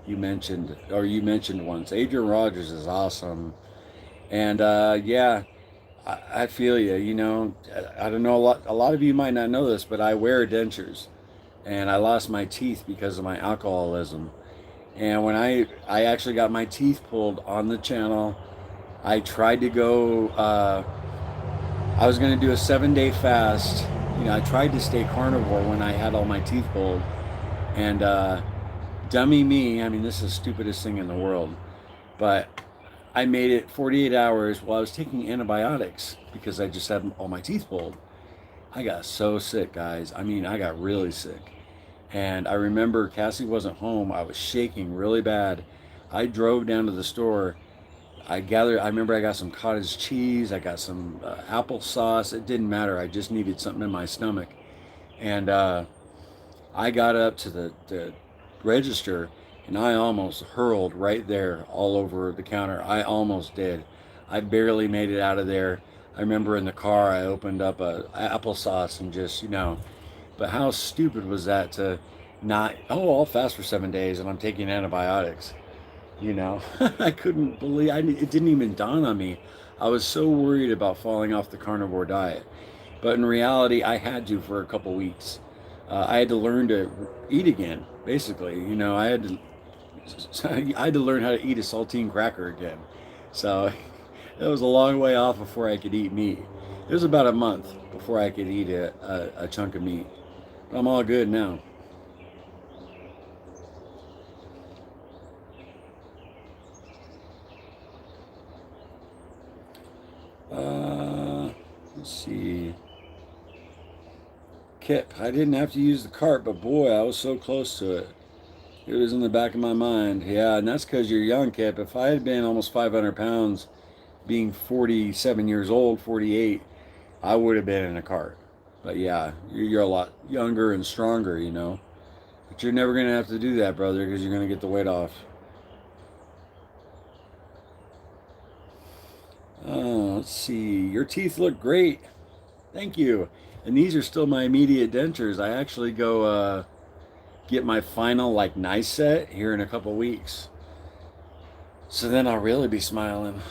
You mentioned once. Adrian Rogers is awesome, and yeah, I feel you. I don't know, a lot of you might not know this, but I wear dentures, and I lost my teeth because of my alcoholism. And when I actually got my teeth pulled on the channel, I tried to go. I was going to do a 7-day fast. I tried to stay carnivore when I had all my teeth pulled, and dummy me. I mean, this is the stupidest thing in the world, but I made it 48 hours while I was taking antibiotics because I just had all my teeth pulled. I got so sick, guys. I mean, I got really sick. And I remember Cassie wasn't home. I was shaking really bad. I drove down to the store. I remember I got some cottage cheese. I got some applesauce. It didn't matter. I just needed something in my stomach. And I got up to the register, and I almost hurled right there all over the counter. I almost did. I barely made it out of there. I remember in the car I opened up a applesauce and just, but how stupid was that to not, I'll fast for 7 days and I'm taking antibiotics. I couldn't believe, it didn't even dawn on me. I was so worried about falling off the carnivore diet. But in reality, I had to for a couple weeks. I had to learn to eat again, basically. I had to learn how to eat a saltine cracker again. So it was a long way off before I could eat meat. It was about a month before I could eat a chunk of meat. But I'm all good now. Let's see. Kip, I didn't have to use the cart, but boy, I was so close to it. It was in the back of my mind. Yeah, and that's because you're young, Kip. If I had been almost 500 pounds, being 47 years old, 48, I would have been in a cart. But yeah, you're a lot younger and stronger, But you're never going to have to do that, brother, because you're going to get the weight off. Let's see. Your teeth look great. Thank you. And these are still my immediate dentures. I actually go get my final like nice set here in a couple weeks. So then I'll really be smiling.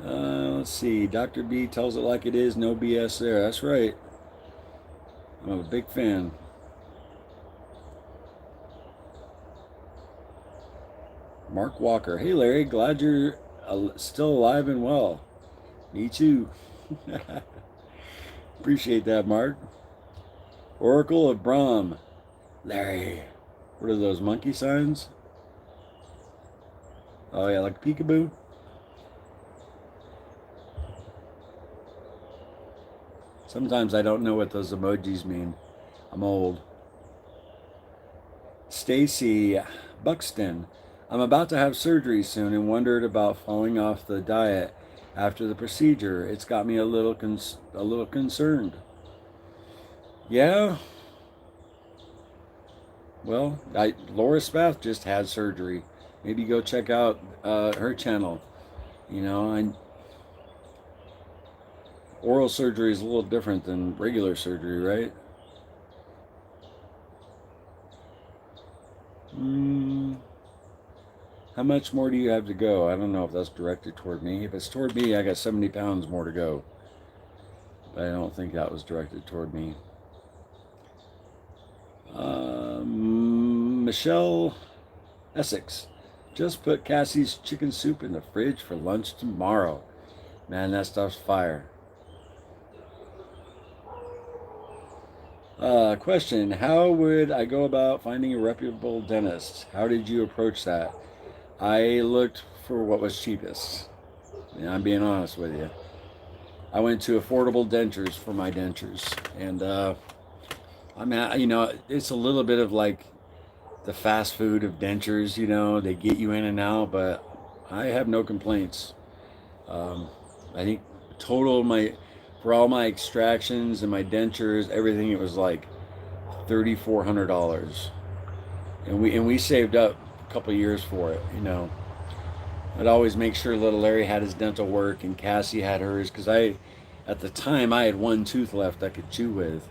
Let's see. Dr. B tells it like it is. No BS there. That's right. I'm a big fan. Mark Walker. Hey, Larry. Glad you're still alive and well. Me too. Appreciate that, Mark. Oracle of Brahm. Larry. What are those monkey signs? Oh, yeah, like peekaboo. Sometimes I don't know what those emojis mean. I'm old. Stacy Buxton. I'm about to have surgery soon and wondered about falling off the diet after the procedure. It's got me a little concerned. Yeah. Well, Laura Spath just had surgery. Maybe go check out her channel. You know, oral surgery is a little different than regular surgery, right? How much more do you have to go? I don't know if that's directed toward me. If it's toward me, I got 70 pounds more to go. But I don't think that was directed toward me. Michelle Essex. Just put Cassie's chicken soup in the fridge for lunch tomorrow. Man, that stuff's fire. Question. How would I go about finding a reputable dentist? How did you approach that? I looked for what was cheapest. And I'm being honest with you. I went to affordable dentures for my dentures. And, it's a little bit of like the fast food of dentures, they get you in and out, but I have no complaints. I think for all my extractions and my dentures, everything, it was like $3,400, and we saved up a couple years for it. I'd always make sure little Larry had his dental work and Cassie had hers, because at the time I had one tooth left I could chew with.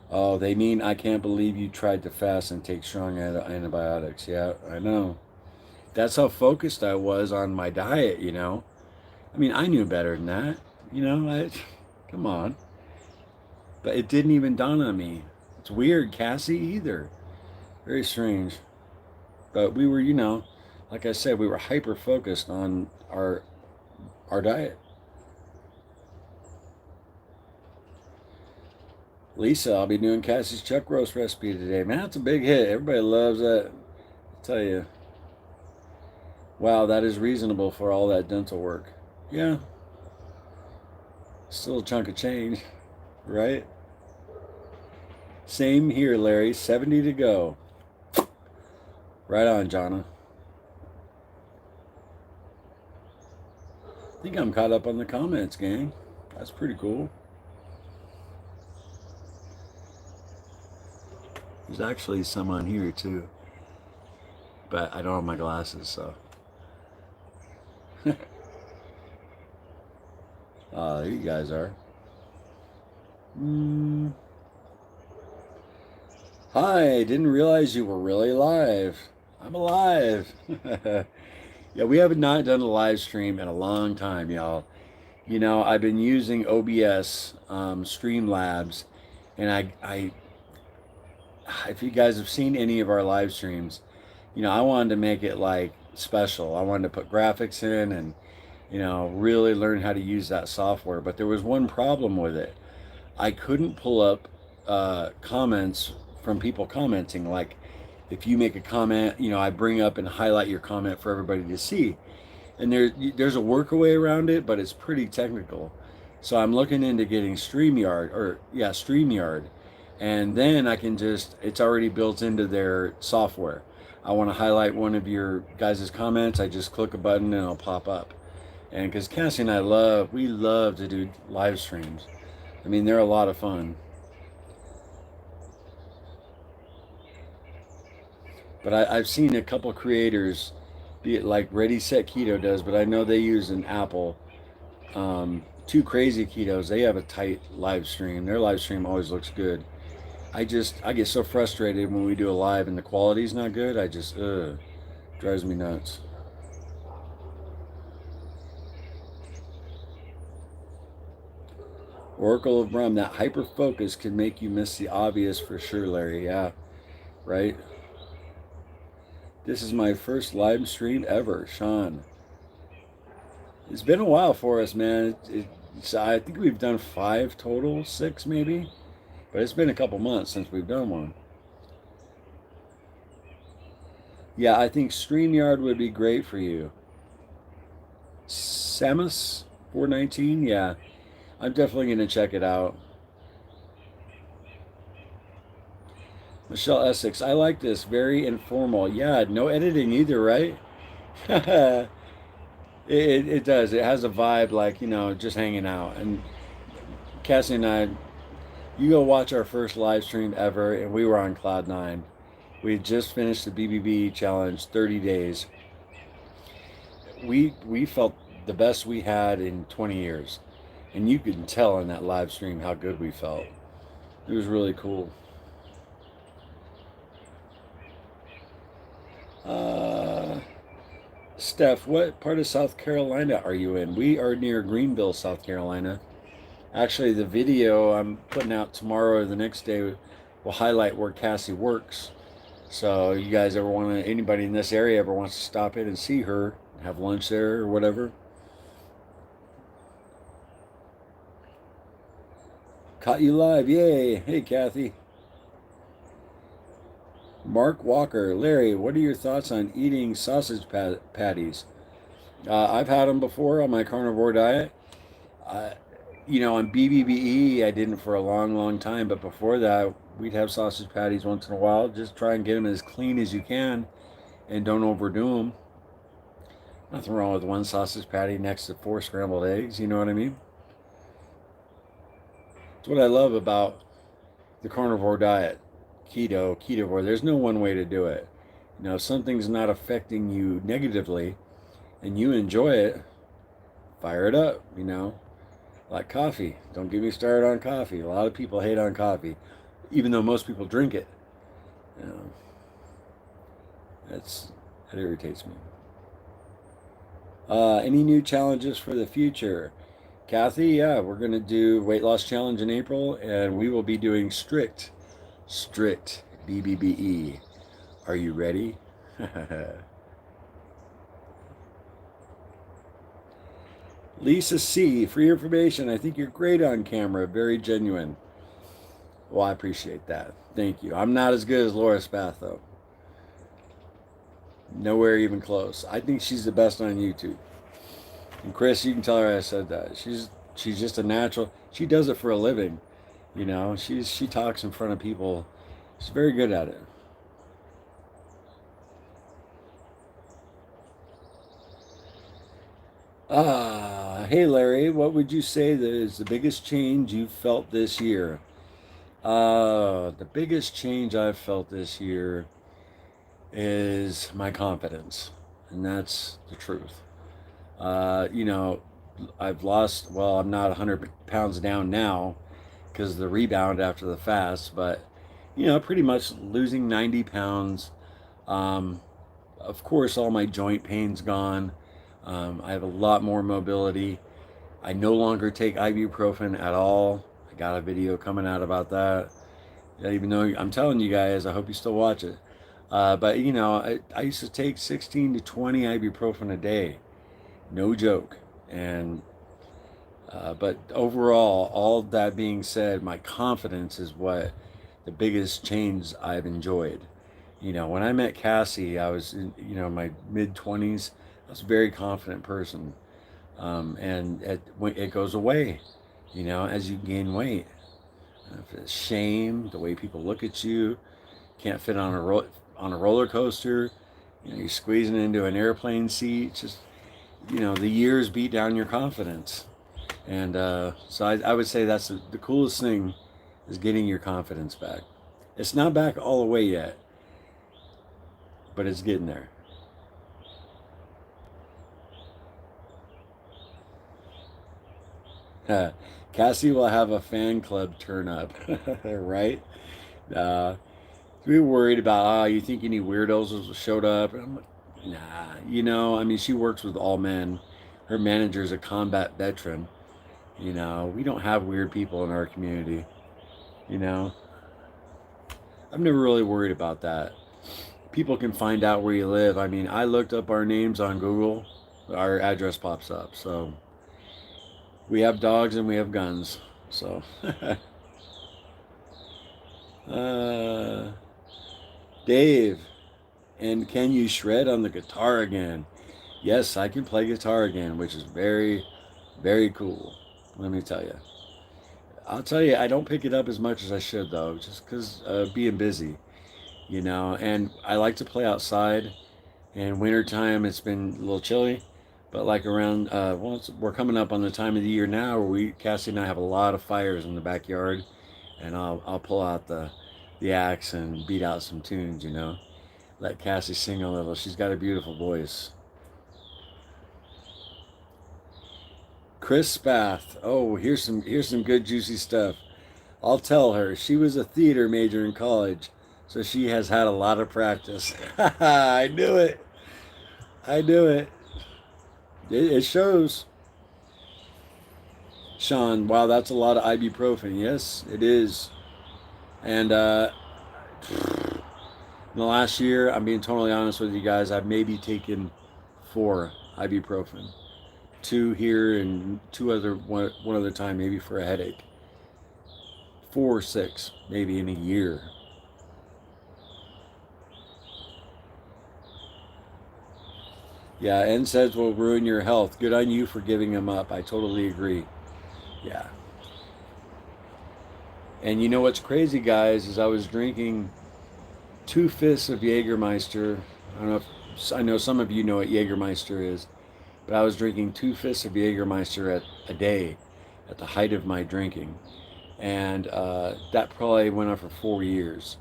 Oh, they mean I can't believe you tried to fast and take strong antibiotics. Yeah, I know. That's how focused I was on my diet. I mean, I knew better than that. Come on. But it didn't even dawn on me. It's weird, Cassie, either. Very strange. But we were, like I said, we were hyper focused on our diet. Lisa, I'll be doing Cassie's chuck roast recipe today. Man, that's a big hit. Everybody loves that. I'll tell you. Wow, that is reasonable for all that dental work. Yeah. Still a chunk of change, right? Same here, Larry. 70 to go. Right on, Jonna. I think I'm caught up on the comments, gang. That's pretty cool. There's actually some on here, too. But I don't have my glasses, so. There you guys are. Hi, didn't realize you were really live. I'm alive. Yeah, we have not done a live stream in a long time, y'all. I've been using OBS, Streamlabs, and if you guys have seen any of our live streams, I wanted to make it like special. I wanted to put graphics in and, really learn how to use that software. But there was one problem with it. I couldn't pull up comments from people commenting. Like, if you make a comment, I bring up and highlight your comment for everybody to see. And there's a workaway around it, but it's pretty technical. So I'm looking into getting StreamYard. And then I can it's already built into their software. I want to highlight one of your guys' comments. I just click a button and it'll pop up. And because Cassie and I we love to do live streams. I mean, they're a lot of fun. But I've seen a couple creators, be it like Ready Set Keto does, but I know they use an Apple. Two Crazy Ketos, they have a tight live stream. Their live stream always looks good. I get so frustrated when we do a live and the quality's not good. I just drives me nuts. Oracle of Brum, that hyper focus can make you miss the obvious for sure, Larry. Yeah, right. This is my first live stream ever, Sean. It's been a while for us, man. I think we've done 5 total, 6 maybe, but it's been a couple months since we've done one. Yeah, I think StreamYard would be great for you. Samus 419, yeah, I'm definitely gonna check it out. Michelle Essex, I like this, very informal. Yeah, no editing either, right? It does. It has a vibe like, just hanging out. And Cassie and I, you go watch our first live stream ever, and we were on cloud nine. We had just finished the BBB challenge, 30 days. We felt the best we had in 20 years, and you could tell in that live stream how good we felt. It was really cool. Uh, Steph, what part of South Carolina are you in? We are near Greenville, South Carolina. Actually, the video I'm putting out tomorrow or the next day will highlight where Cassie works. So you guys ever want to, anybody in this area ever wants to stop in and see her, have lunch there or whatever. Caught you live, yay! Hey, Kathy. Mark Walker, Larry, what are your thoughts on eating sausage patties? I've had them before on my carnivore diet. Uh, on BBBE, I didn't for a long, long time, but before that, we'd have sausage patties once in a while. Just try and get them as clean as you can and don't overdo them. Nothing wrong with one sausage patty next to 4 scrambled eggs, you know what I mean? It's what I love about the carnivore diet, ketovore. There's no one way to do it. If something's not affecting you negatively and you enjoy it, fire it up, Like coffee. Don't get me started on coffee. A lot of people hate on coffee, even though most people drink it. You know, that irritates me. Any new challenges for the future? Kathy, yeah, we're going to do weight loss challenge in April, and we will be doing strict BBBE. Are you ready? Lisa C, for your information, I think you're great on camera, very genuine. Well, I appreciate that. Thank you. I'm not as good as Laura Spath, though. Nowhere even close. I think she's the best on YouTube. And Chris, you can tell her I said that. She's just a natural. She does it for a living. She talks in front of people. She's very good at it. Hey Larry, what would you say that is the biggest change you've felt this year? The biggest change I've felt this year is my confidence, and that's the truth. I've lost, well, I'm not 100 pounds down now because of the rebound after the fast, but, pretty much losing 90 pounds. Um, of course, all my joint pain's gone. I have a lot more mobility. I no longer take ibuprofen at all. I got a video coming out about that. Even though I'm telling you guys, I hope you still watch it. But I used to take 16 to 20 ibuprofen a day, no joke. And but overall, all that being said, my confidence is what the biggest change I've enjoyed. When I met Cassie, I was in, my mid 20s. I was a very confident person, and it goes away, as you gain weight. Shame, the way people look at you, can't fit on a roller coaster. You're squeezing into an airplane seat. Just the years beat down your confidence, and so I would say that's the coolest thing is getting your confidence back. It's not back all the way yet. but it's getting there. Cassie will have a fan club turn up, right? Uh, we were worried about, you think any weirdos showed up? And I'm like, nah, I mean, she works with all men. Her manager's a combat veteran. We don't have weird people in our community. You know, I'm never really worried about that. People can find out where you live. I mean, I looked up our names on Google, our address pops up. So we have dogs and we have guns. So, uh, Dave, and can you shred on the guitar again? Yes, I can play guitar again, which is very, very cool. Let me tell you. I'll tell you, I don't pick it up as much as I should, though, just because being busy, and I like to play outside. In wintertime, it's been a little chilly, but like around, we're coming up on the time of the year now where Cassie and I have a lot of fires in the backyard, and I'll pull out the axe and beat out some tunes. Let Cassie sing a little. She's got a beautiful voice. Chris Spath. Oh, here's some good juicy stuff. I'll tell her. She was a theater major in college, so she has had a lot of practice. I knew it. I knew it. It shows. Sean, wow, that's a lot of ibuprofen. Yes, it is. And in the last year, I'm being totally honest with you guys, I've maybe taken 4 ibuprofen. 2 here and 2 one other time, maybe for a headache. 4 or 6, maybe in a year. Yeah, NSAIDs will ruin your health. Good on you for giving them up. I totally agree. Yeah. And you know what's crazy, guys, is I was drinking 2 fists of Jägermeister. I don't know if I know some of you know what Jägermeister is, but I was drinking 2 fists of Jägermeister at a day at the height of my drinking. And that probably went on for 4 years.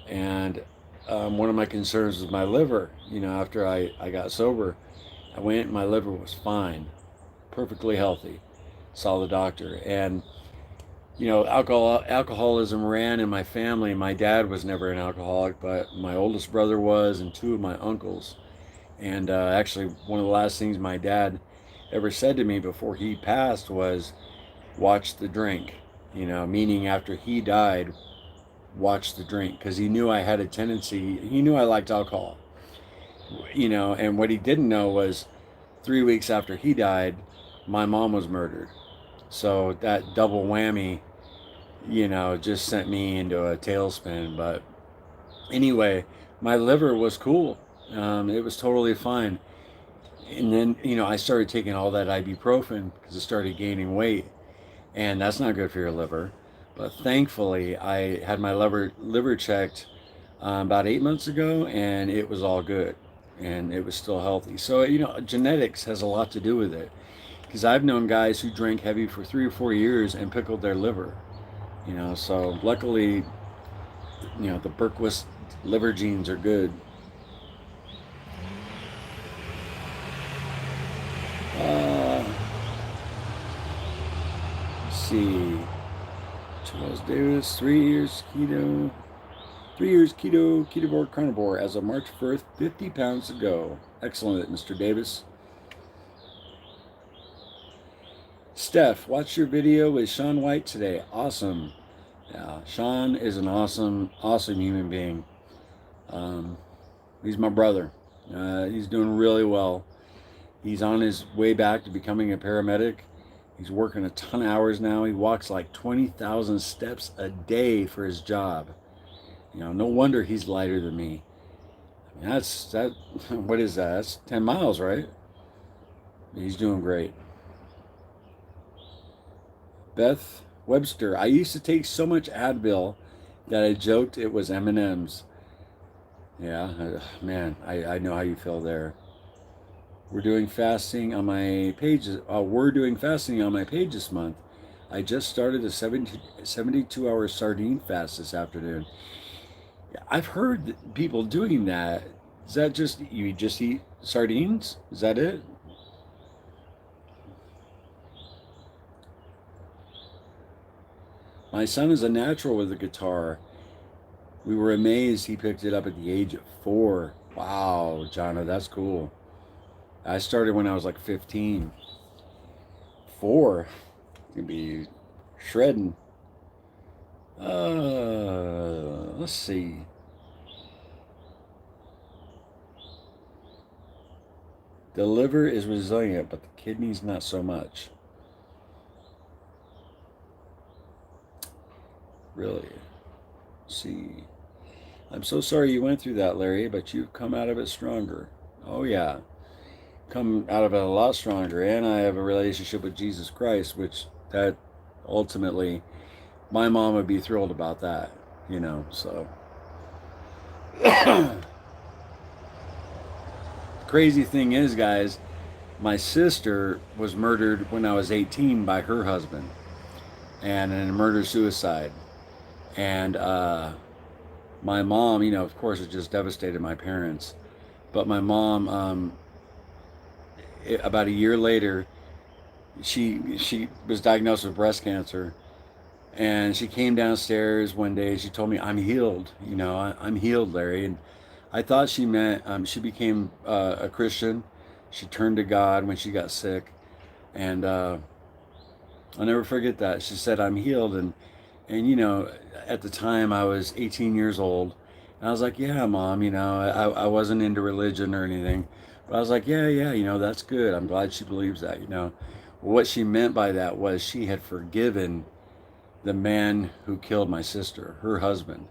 And one of my concerns was my liver. After I got sober, I went, my liver was fine, perfectly healthy. Saw the doctor. And, alcoholism ran in my family. My dad was never an alcoholic, but my oldest brother was, and 2 of my uncles. And actually, one of the last things my dad ever said to me before he passed was, watch the drink. Meaning after he died, watch the drink, because he knew I had a tendency. He knew I liked alcohol. And what he didn't know was 3 weeks after he died, my mom was murdered. So that double whammy, just sent me into a tailspin. But anyway, my liver was cool. It was totally fine. And then, I started taking all that ibuprofen because I started gaining weight. And that's not good for your liver. But thankfully, I had my liver checked about 8 months ago, and it was all good. And it was still healthy. So, genetics has a lot to do with it. Because I've known guys who drank heavy for 3 or 4 years and pickled their liver. So luckily, the Berquist liver genes are good. Let's see. Charles Davis, 3 years keto. 3 years keto, Carnivore Carnivore as of March 1st, 50 pounds to go. Excellent, Mr. Davis. Steph, watch your video with Sean White today. Awesome. Yeah, Sean is an awesome, awesome human being. He's my brother. He's doing really well. He's on his way back to becoming a paramedic. He's working a ton of hours now. He walks like 20,000 steps a day for his job. No wonder he's lighter than me. I mean, what is that? That's 10 miles, right? He's doing great. Beth Webster, I used to take so much Advil that I joked it was M&Ms. Yeah, man, I know how you feel there. We're doing fasting on my page. We're doing fasting on my page this month. I just started a 72-hour sardine fast this afternoon. I've heard people doing that. Is that just, you just eat sardines? Is that it? My son is a natural with the guitar. We were amazed he picked it up at the age of 4. Wow, Jonna, that's cool. I started when I was like 15. 4. Gonna be shredding. Let's see. The liver is resilient, but the kidneys not so much. Really? Let's see. I'm so sorry you went through that, Larry, but you've come out of it stronger. Oh, yeah. Come out of it a lot stronger. And I have a relationship with Jesus Christ, which that ultimately, my mom would be thrilled about that, so. Crazy thing is, guys, my sister was murdered when I was 18 by her husband, and in a murder-suicide. And my mom, of course, it just devastated my parents. But my mom, about a year later, she was diagnosed with breast cancer, and she came downstairs one day. She told me, "I'm healed. I'm healed, Larry." And I thought she meant she became a Christian. She turned to God when she got sick, and I'll never forget that. She said, "I'm healed," and at the time I was 18 years old, and I was like, "Yeah, Mom." I wasn't into religion or anything, but I was like, "Yeah, yeah, that's good. I'm glad she believes that." What she meant by that was she had forgiven the man who killed my sister, her husband,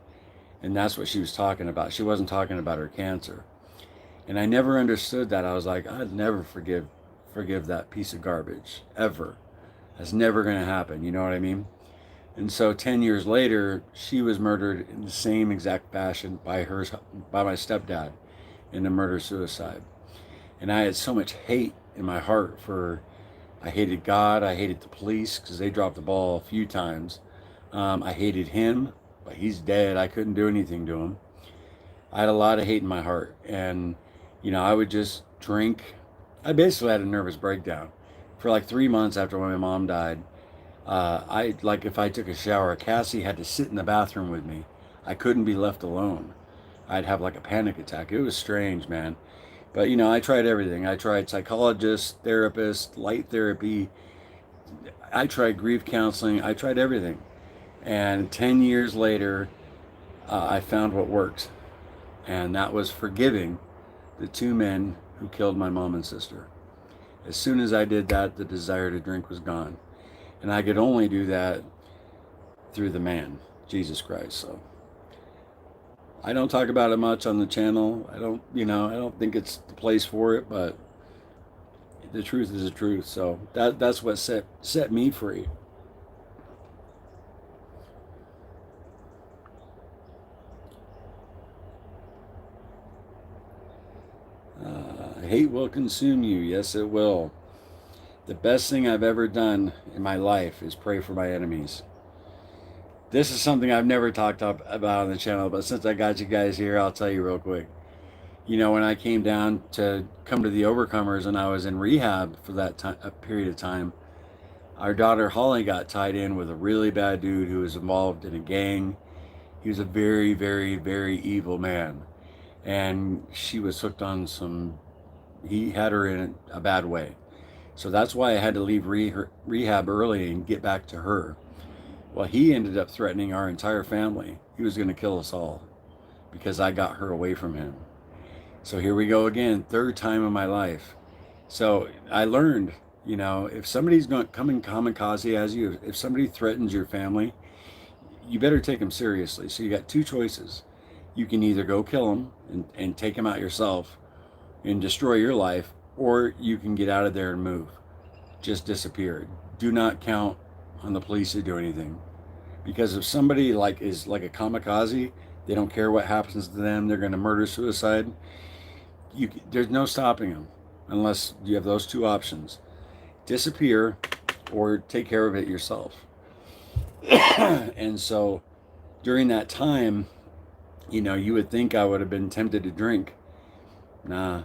and that's what she was talking about. She wasn't talking about her cancer, and I never understood that. I was like, I'd never forgive that piece of garbage ever. That's never going to happen. You know what I mean? And so 10 years later, she was murdered in the same exact fashion by my stepdad in a murder-suicide. And I had so much hate in my heart I hated God, I hated the police because they dropped the ball a few times. I hated him, but he's dead. I couldn't do anything to him. I had a lot of hate in my heart. And, I would just drink. I basically had a nervous breakdown for like 3 months after my mom died. If I took a shower, Cassie had to sit in the bathroom with me. I couldn't be left alone. I'd have like a panic attack. It was strange, man. But I tried everything. I tried psychologist, therapist, light therapy. I tried grief counseling. I tried everything. And 10 years later, I found what worked. And that was forgiving the 2 men who killed my mom and sister. As soon as I did that, the desire to drink was gone. And I could only do that through the man, Jesus Christ. So I don't talk about it much on the channel. I don't think it's the place for it, but the truth is the truth. So that's what set me free. Hate will consume you. Yes, it will. The best thing I've ever done in my life is pray for my enemies. This is something I've never talked about on the channel, but since I got you guys here, I'll tell you real quick. When I came down to come to the Overcomers and I was in rehab for that period of time, our daughter Holly got tied in with a really bad dude who was involved in a gang. He was a very, very, very evil man. And she was hooked on he had her in a bad way. So that's why I had to leave rehab early and get back to her. Well, he ended up threatening our entire family. He was going to kill us all because I got her away from him. So here we go again, 3rd time in my life. So I learned, if somebody's going to come and kamikaze as you, if somebody threatens your family, you better take them seriously. So you got 2 choices. You can either go kill them and take them out yourself and destroy your life, or you can get out of there and move. Just disappear. Do not count on the police to do anything. Because if somebody is like a kamikaze, they don't care what happens to them, they're going to murder suicide, there's no stopping them unless you have those 2 options. Disappear or take care of it yourself. And so during that time, you would think I would have been tempted to drink. Nah,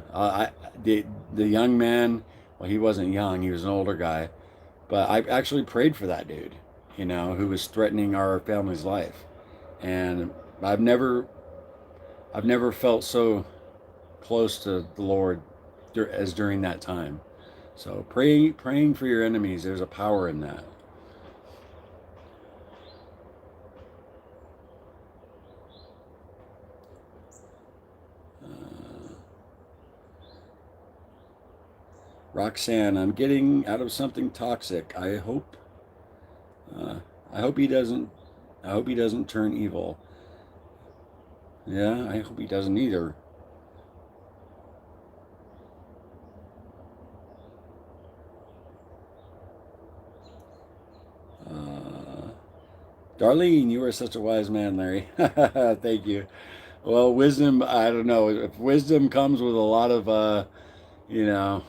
the young man. Well, he wasn't young. He was an older guy. But I actually prayed for that dude, who was threatening our family's life. And I've never, I've never felt so close to the Lord as during that time. So praying for your enemies. There's a power in that. Uh, Roxanne, I'm getting out of something toxic. Uh, I hope he doesn't. I hope he doesn't turn evil. Yeah, I hope he doesn't either. Uh, Darlene, you are such a wise man, Larry. Thank you. Well, wisdom. I don't know if wisdom comes with a lot of, you know,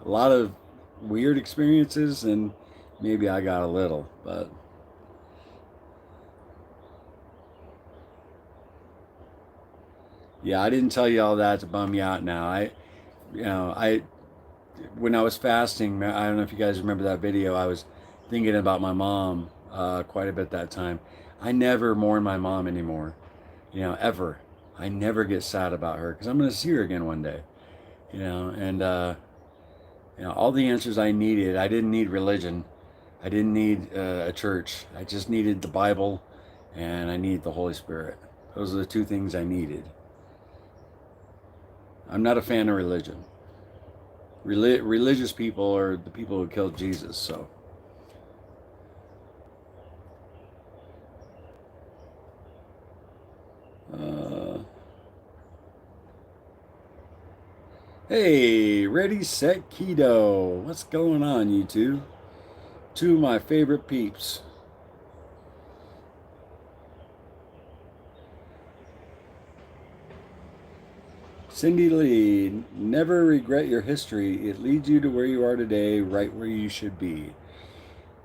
a lot of weird experiences, and maybe I got a little, but yeah, I didn't tell you all that to bum you out. Now, I when I was fasting, I don't know if you guys remember that video. I was thinking about my mom quite a bit that time. I never mourn my mom anymore, ever. I never get sad about her because I'm going to see her again one day, and all the answers I needed. I didn't need religion. I didn't need a church. I just needed the Bible, and I needed the Holy Spirit. Those are the two things I needed. I'm not a fan of religion. Religious people are the people who killed Jesus. So, uh, hey, ready, set, keto. What's going on, you two? Two of my favorite peeps. Cindy Lee, never regret your history. It leads you to where you are today, right where you should be.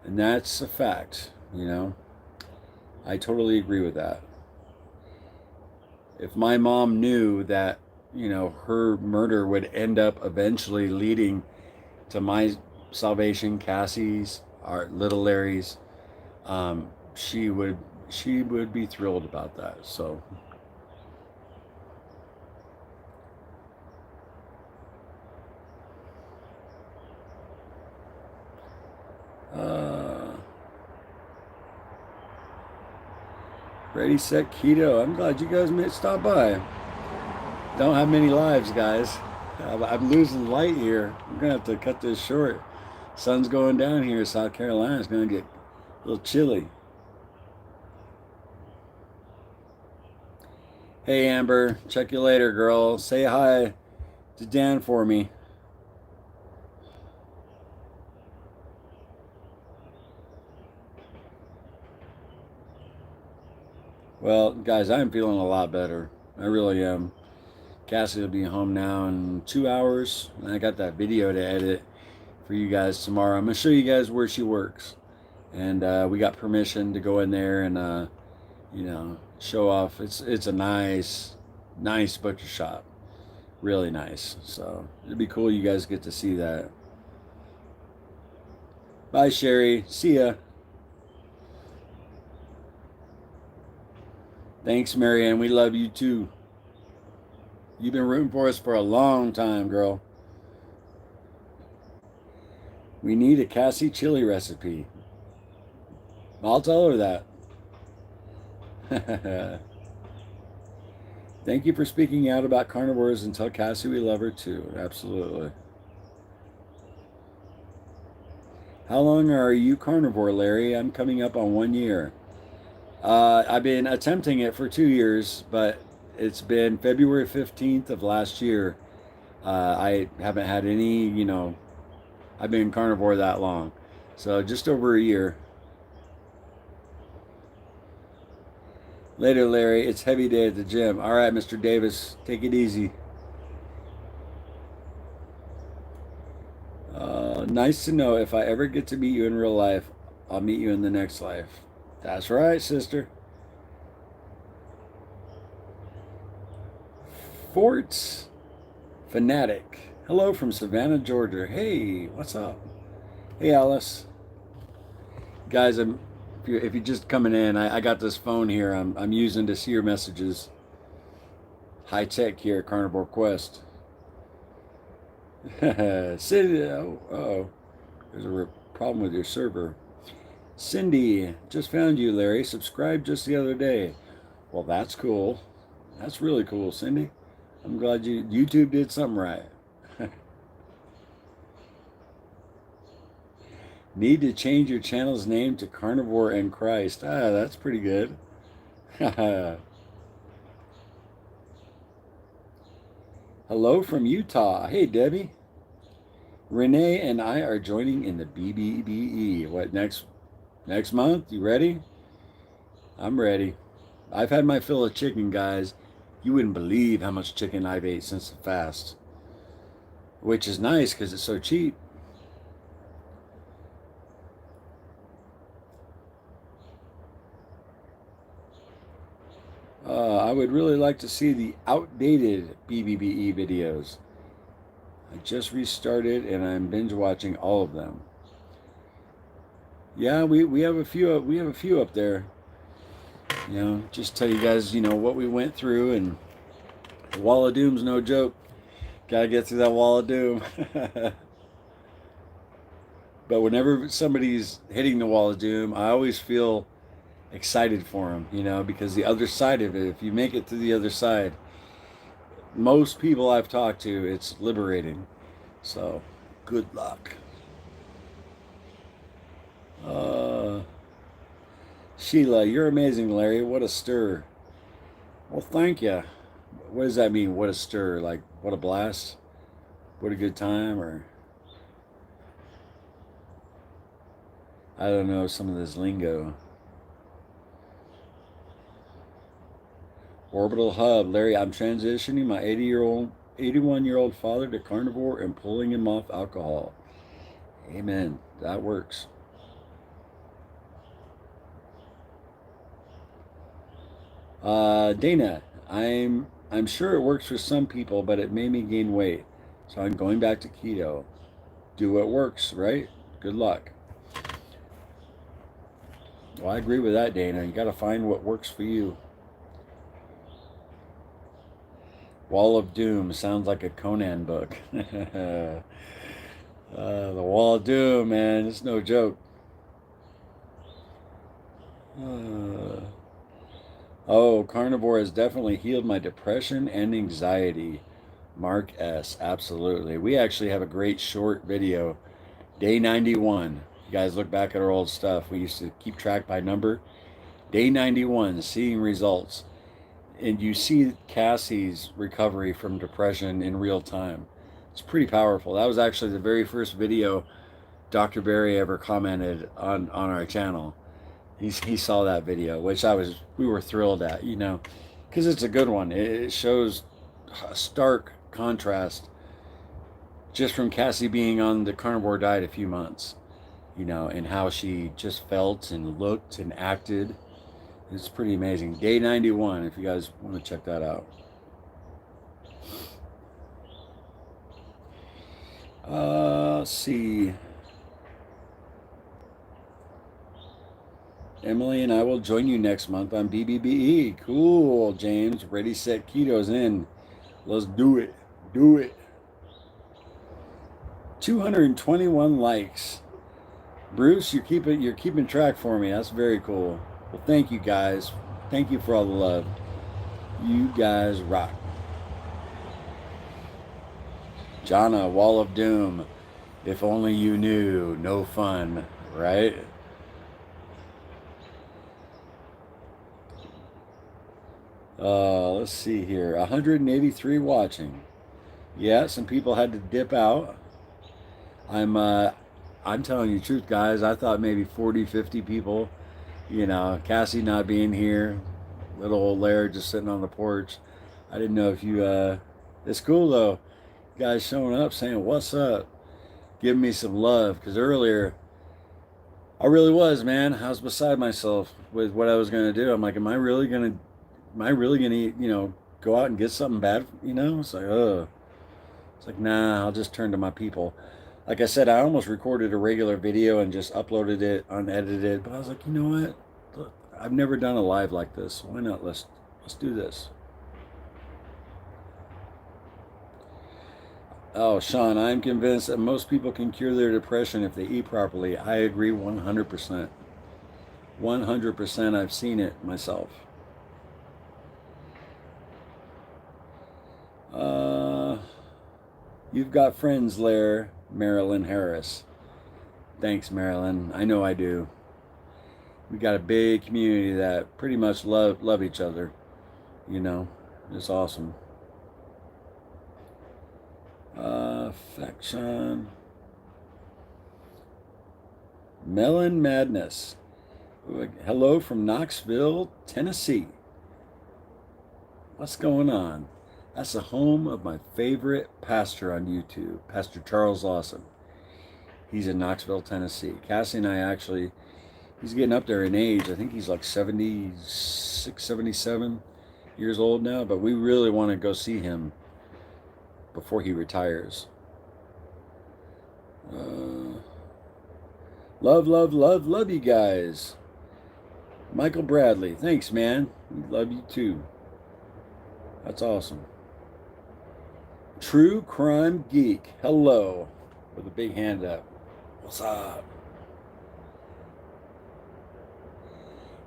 And that's a fact, I totally agree with that. If my mom knew that, her murder would end up eventually leading to my salvation, Cassie's, our little Larry's, she would be thrilled about that. So, uh, ready, set, keto. I'm glad you guys stopped by. Don't have many lives, guys. I'm losing light here. I'm gonna have to cut this short. Sun's going down here. South Carolina. It's gonna get a little chilly. Hey Amber, check you later, girl. Say hi to Dan for me. Well, guys, I'm feeling a lot better. I really am. Cassie will be home now in 2 hours. And I got that video to edit for you guys tomorrow. I'm gonna show you guys where she works, and we got permission to go in there and show off. It's a nice butcher shop, really nice. So it'd be cool. You guys get to see that. Bye, Sherry. See ya. Thanks, Marianne. We love you too. You've been rooting for us for a long time, girl. We need a Cassie chili recipe. I'll tell her that. Thank you for speaking out about carnivores and tell Cassie we love her too. Absolutely. How long are you carnivore, Larry? I'm coming up on 1 year. I've been attempting it for 2 years, but it's been February 15th of last year. I haven't had any, I've been carnivore that long. So just over a year. Later, Larry. It's heavy day at the gym. All right, Mr. Davis, take it easy. Nice to know if I ever get to meet you in real life, I'll meet you in the next life. That's right, sister. Forts. Fanatic. Hello from Savannah, Georgia. Hey, what's up? Hey, Alice. Guys, if you're just coming in, I got this phone here I'm using to see your messages. High tech here, Carnivore Quest. Cindy, oh, there's a problem with your server. Cindy, just found you, Larry. Subscribed just the other day. Well, that's cool. That's really cool, Cindy. I'm glad YouTube did something right. Need to change your channel's name to Carnivore and Christ. Ah, that's pretty good. Hello from Utah. Hey, Debbie. Renee and I are joining in the BBBE. What, next month? You ready? I'm ready. I've had my fill of chicken, guys. You wouldn't believe how much chicken I've ate since the fast. Which is nice because it's so cheap. I would really like to see the outdated BBBE videos. I just restarted and I'm binge watching all of them. Yeah, we have a few up there. You know, just tell you guys, what we went through, and the wall of doom's no joke. Gotta get through that wall of doom. But whenever somebody's hitting the wall of doom, I always feel excited for them, because the other side of it, if you make it to the other side, most people I've talked to, it's liberating. So, good luck. Sheila, you're amazing, Larry. What a stir. Well, thank you. What does that mean? What a stir? Like, what a blast? What a good time? Or, I don't know, some of this lingo. Orbital Hub. Larry, I'm transitioning my 81-year-old father to carnivore and pulling him off alcohol. Amen. That works. Dana, I'm sure it works for some people, but it made me gain weight. So I'm going back to keto. Do what works, right? Good luck. Well, I agree with that, Dana. You got to find what works for you. Wall of Doom sounds like a Conan book. The Wall of Doom, man, it's no joke. Oh, carnivore has definitely healed my depression and anxiety. Mark S. Absolutely. We actually have a great short video. Day 91. You guys look back at our old stuff. We used to keep track by number. Day 91, seeing results. And you see Cassie's recovery from depression in real time. It's pretty powerful. That was actually the very first video Dr. Barry ever commented on our channel. He saw that video, which we were thrilled at, because it's a good one. It shows a stark contrast just from Cassie being on the carnivore diet a few months, and how she just felt and looked and acted. It's pretty amazing. Day 91, if you guys want to check that out. Let's see. Emily and I will join you next month on BBBE. Cool, James. Ready, set, keto's in. Let's do it. Do it. 221 likes. Bruce, you're keeping track for me. That's very cool. Well, thank you guys. Thank you for all the love. You guys rock. Jana, Wall of Doom. If only you knew. No fun, right? Let's see here. 183 watching. Yeah, some people had to dip out. I'm telling you the truth, guys. I thought maybe 40, 50 people. Cassie not being here. Little old Larry just sitting on the porch. I didn't know if you, it's cool though. Guys showing up saying, what's up? Giving me some love. Because earlier, I really was, man. I was beside myself with what I was going to do. I'm like, am I really going to, go out and get something bad? It's like, ugh. It's like, nah, I'll just turn to my people. Like I said, I almost recorded a regular video and just uploaded it unedited, but I was like, you know what? Look, I've never done a live like this. Why not? Let's do this. Oh, Sean, I'm convinced that most people can cure their depression if they eat properly. I agree 100%. 100%. I've seen it myself. Uh, you've got friends, Lair, Marilyn Harris. Thanks, Marilyn. I know I do. We got a big community that pretty much love each other. You know, it's awesome. Affection. Melon Madness. Hello from Knoxville, Tennessee. What's going on? That's the home of my favorite pastor on YouTube, Pastor Charles Lawson. He's in Knoxville, Tennessee. Cassie and I actually, he's getting up there in age. I think he's like 76, 77 years old now, but we really want to go see him before he retires. Love you guys. Michael Bradley, thanks, man. We love you too. That's awesome. True Crime Geek, hello, with a big hand up. What's up?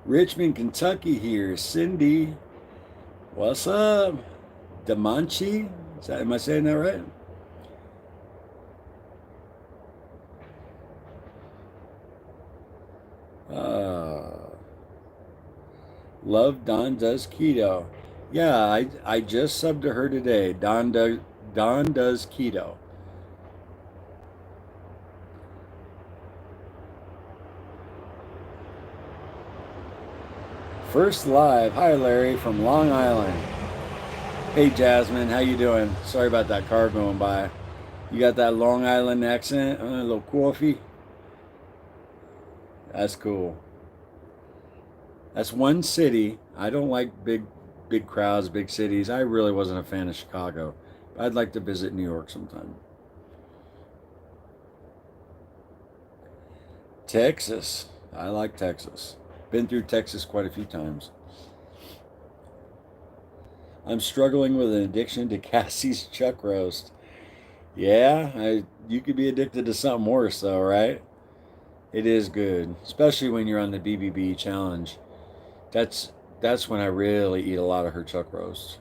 Richmond, Kentucky here. Cindy, what's up? Damanchi, am I saying that right? Love Don Does Keto. Yeah, I just subbed to her today. Don does keto. First live. Hi, Larry from Long Island. Hey, Jasmine, how you doing? Sorry about that car going by. You got that Long Island accent? A little coffee? That's cool. That's one city. I don't like big crowds, big cities. I really wasn't a fan of Chicago. I'd like to visit New York sometime. Texas. I like Texas. Been through Texas quite a few times. I'm struggling with an addiction to Cassie's chuck roast. Yeah, you could be addicted to something worse though, right? It is good, especially when you're on the BBB challenge. That's when I really eat a lot of her chuck roast.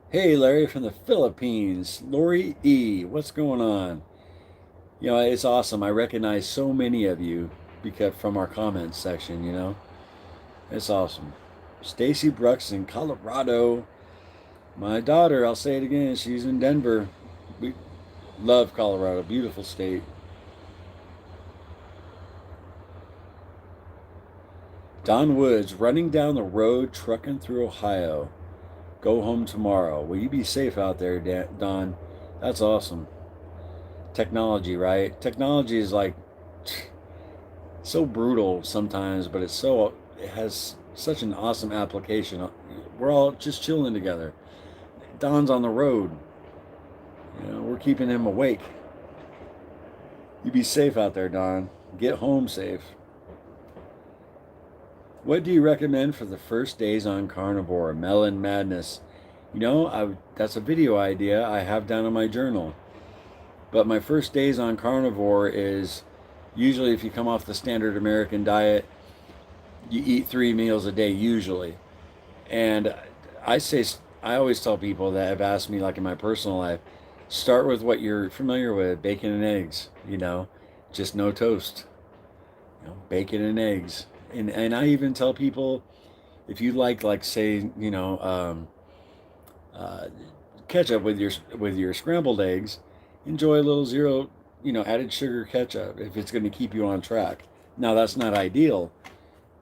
Hey, Larry from the Philippines. Lori E, what's going on? You know, it's awesome. I recognize so many of you because from our comments section, you know. It's awesome. Stacy Brooks in Colorado. My daughter, I'll say it again, she's in Denver. We love Colorado, beautiful state. Don Woods, running down the road, trucking through Ohio. Go home tomorrow. Will you be safe out there, Don? That's awesome. Technology, right? Technology is like so brutal sometimes, but it has such an awesome application. We're all just chilling together. Don's on the road. You know, we're keeping him awake. You be safe out there, Don. Get home safe. What do you recommend for the first days on carnivore? Melon Madness. You know, that's a video idea I have down in my journal. But my first days on carnivore is usually if you come off the standard American diet, you eat 3 meals a day usually. And I always tell people that have asked me, like in my personal life, start with what you're familiar with, bacon and eggs, you know, just no toast, you know, bacon and eggs. And I even tell people, if you like say, you know, ketchup with your scrambled eggs, enjoy a little zero, you know, added sugar ketchup if it's going to keep you on track. Now that's not ideal,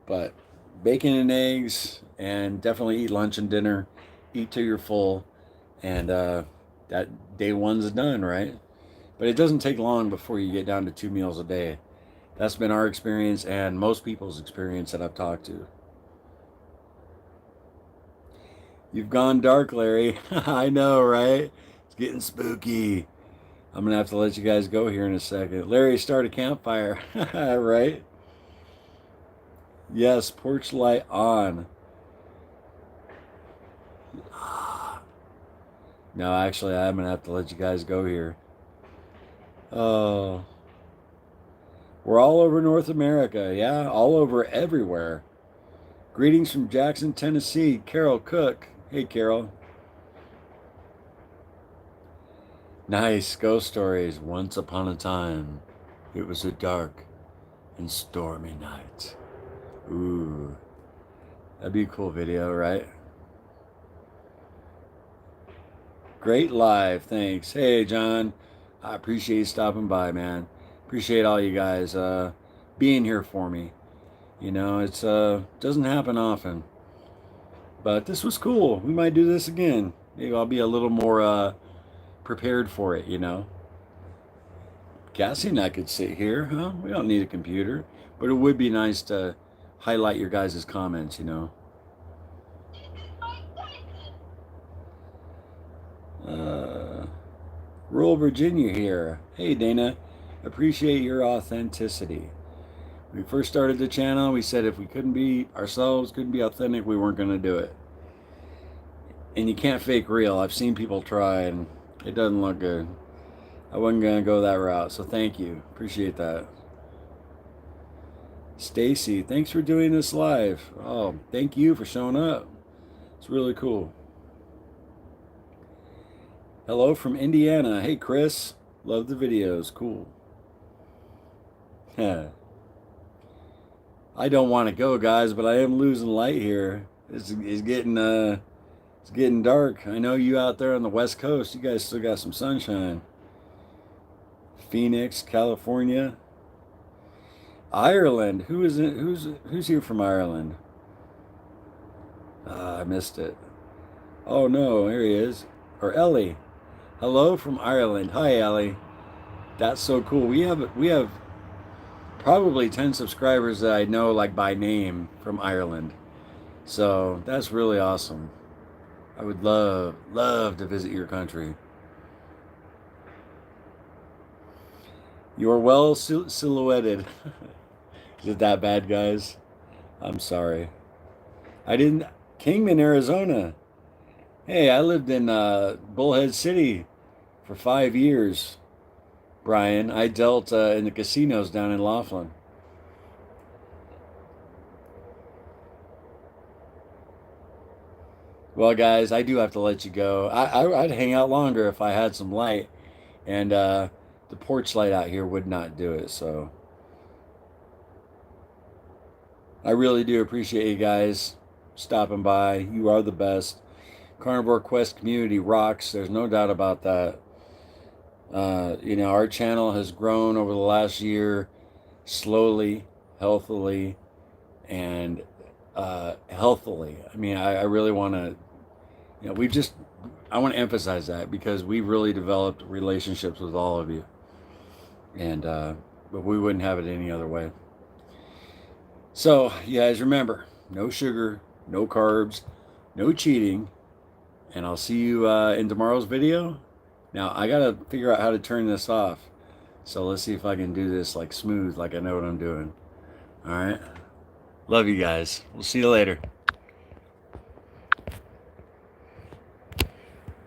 but bacon and eggs, and definitely eat lunch and dinner, eat till you're full, and that day one's done, right? But it doesn't take long before you get down to 2 meals a day. That's been our experience and most people's experience that I've talked to. You've gone dark, Larry. I know, right? It's getting spooky. I'm gonna have to let you guys go here in a second. Larry, start a campfire. Right? Yes, porch light on. No, actually, I'm gonna have to let you guys go here. Oh, we're all over North America. Yeah, all over everywhere. Greetings from Jackson, Tennessee. Carol Cook. Hey, Carol. Nice ghost stories. Once upon a time, it was a dark and stormy night. Ooh, that'd be a cool video, right? Great live, thanks. Hey, John, I appreciate you stopping by, man. Appreciate all you guys being here for me. You know, it's doesn't happen often, but this was cool. We might do this again. Maybe I'll be a little more prepared for it. You know, Cassie and I could sit here, huh? We don't need a computer, but it would be nice to highlight your guys' comments. You know. Rural Virginia here. Hey Dana, appreciate your authenticity. When we first started the channel, we said if we couldn't be ourselves, couldn't be authentic, we weren't going to do it. And you can't fake real. I've seen people try and it doesn't look good. I wasn't going to go that route, so thank you. Appreciate that. Stacy, thanks for doing this live. Oh, thank you for showing up. It's really cool. Hello from Indiana. Hey, Chris. Love the videos. Cool. I don't want to go, guys, but I am losing light here. It's getting dark. I know you out there on the West Coast. You guys still got some sunshine. Phoenix, California, Ireland. Who's here from Ireland? I missed it. Oh no, here he is. Or Ellie. Hello from Ireland. Hi, Ellie. That's so cool. We have probably 10 subscribers that I know like by name from Ireland. So that's really awesome. I would love to visit your country. You're well silhouetted. Is it that bad, guys? I'm sorry. I didn't. Kingman, Arizona. Hey, I lived in Bullhead City for 5 years, Brian. I dealt in the casinos down in Laughlin. Well, guys, I do have to let you go. I'd hang out longer if I had some light, and the porch light out here would not do it. So I really do appreciate you guys stopping by. You are the best. Carnivore Quest community rocks. There's no doubt about that. You know, our channel has grown over the last year slowly, healthily, and healthily. I mean, I really want to, you know, I want to emphasize that because we really developed relationships with all of you. And, but we wouldn't have it any other way. So, you guys remember, no sugar, no carbs, no cheating. And I'll see you in tomorrow's video. Now, I got to figure out how to turn this off. So let's see if I can do this like smooth, like I know what I'm doing. All right. Love you guys. We'll see you later.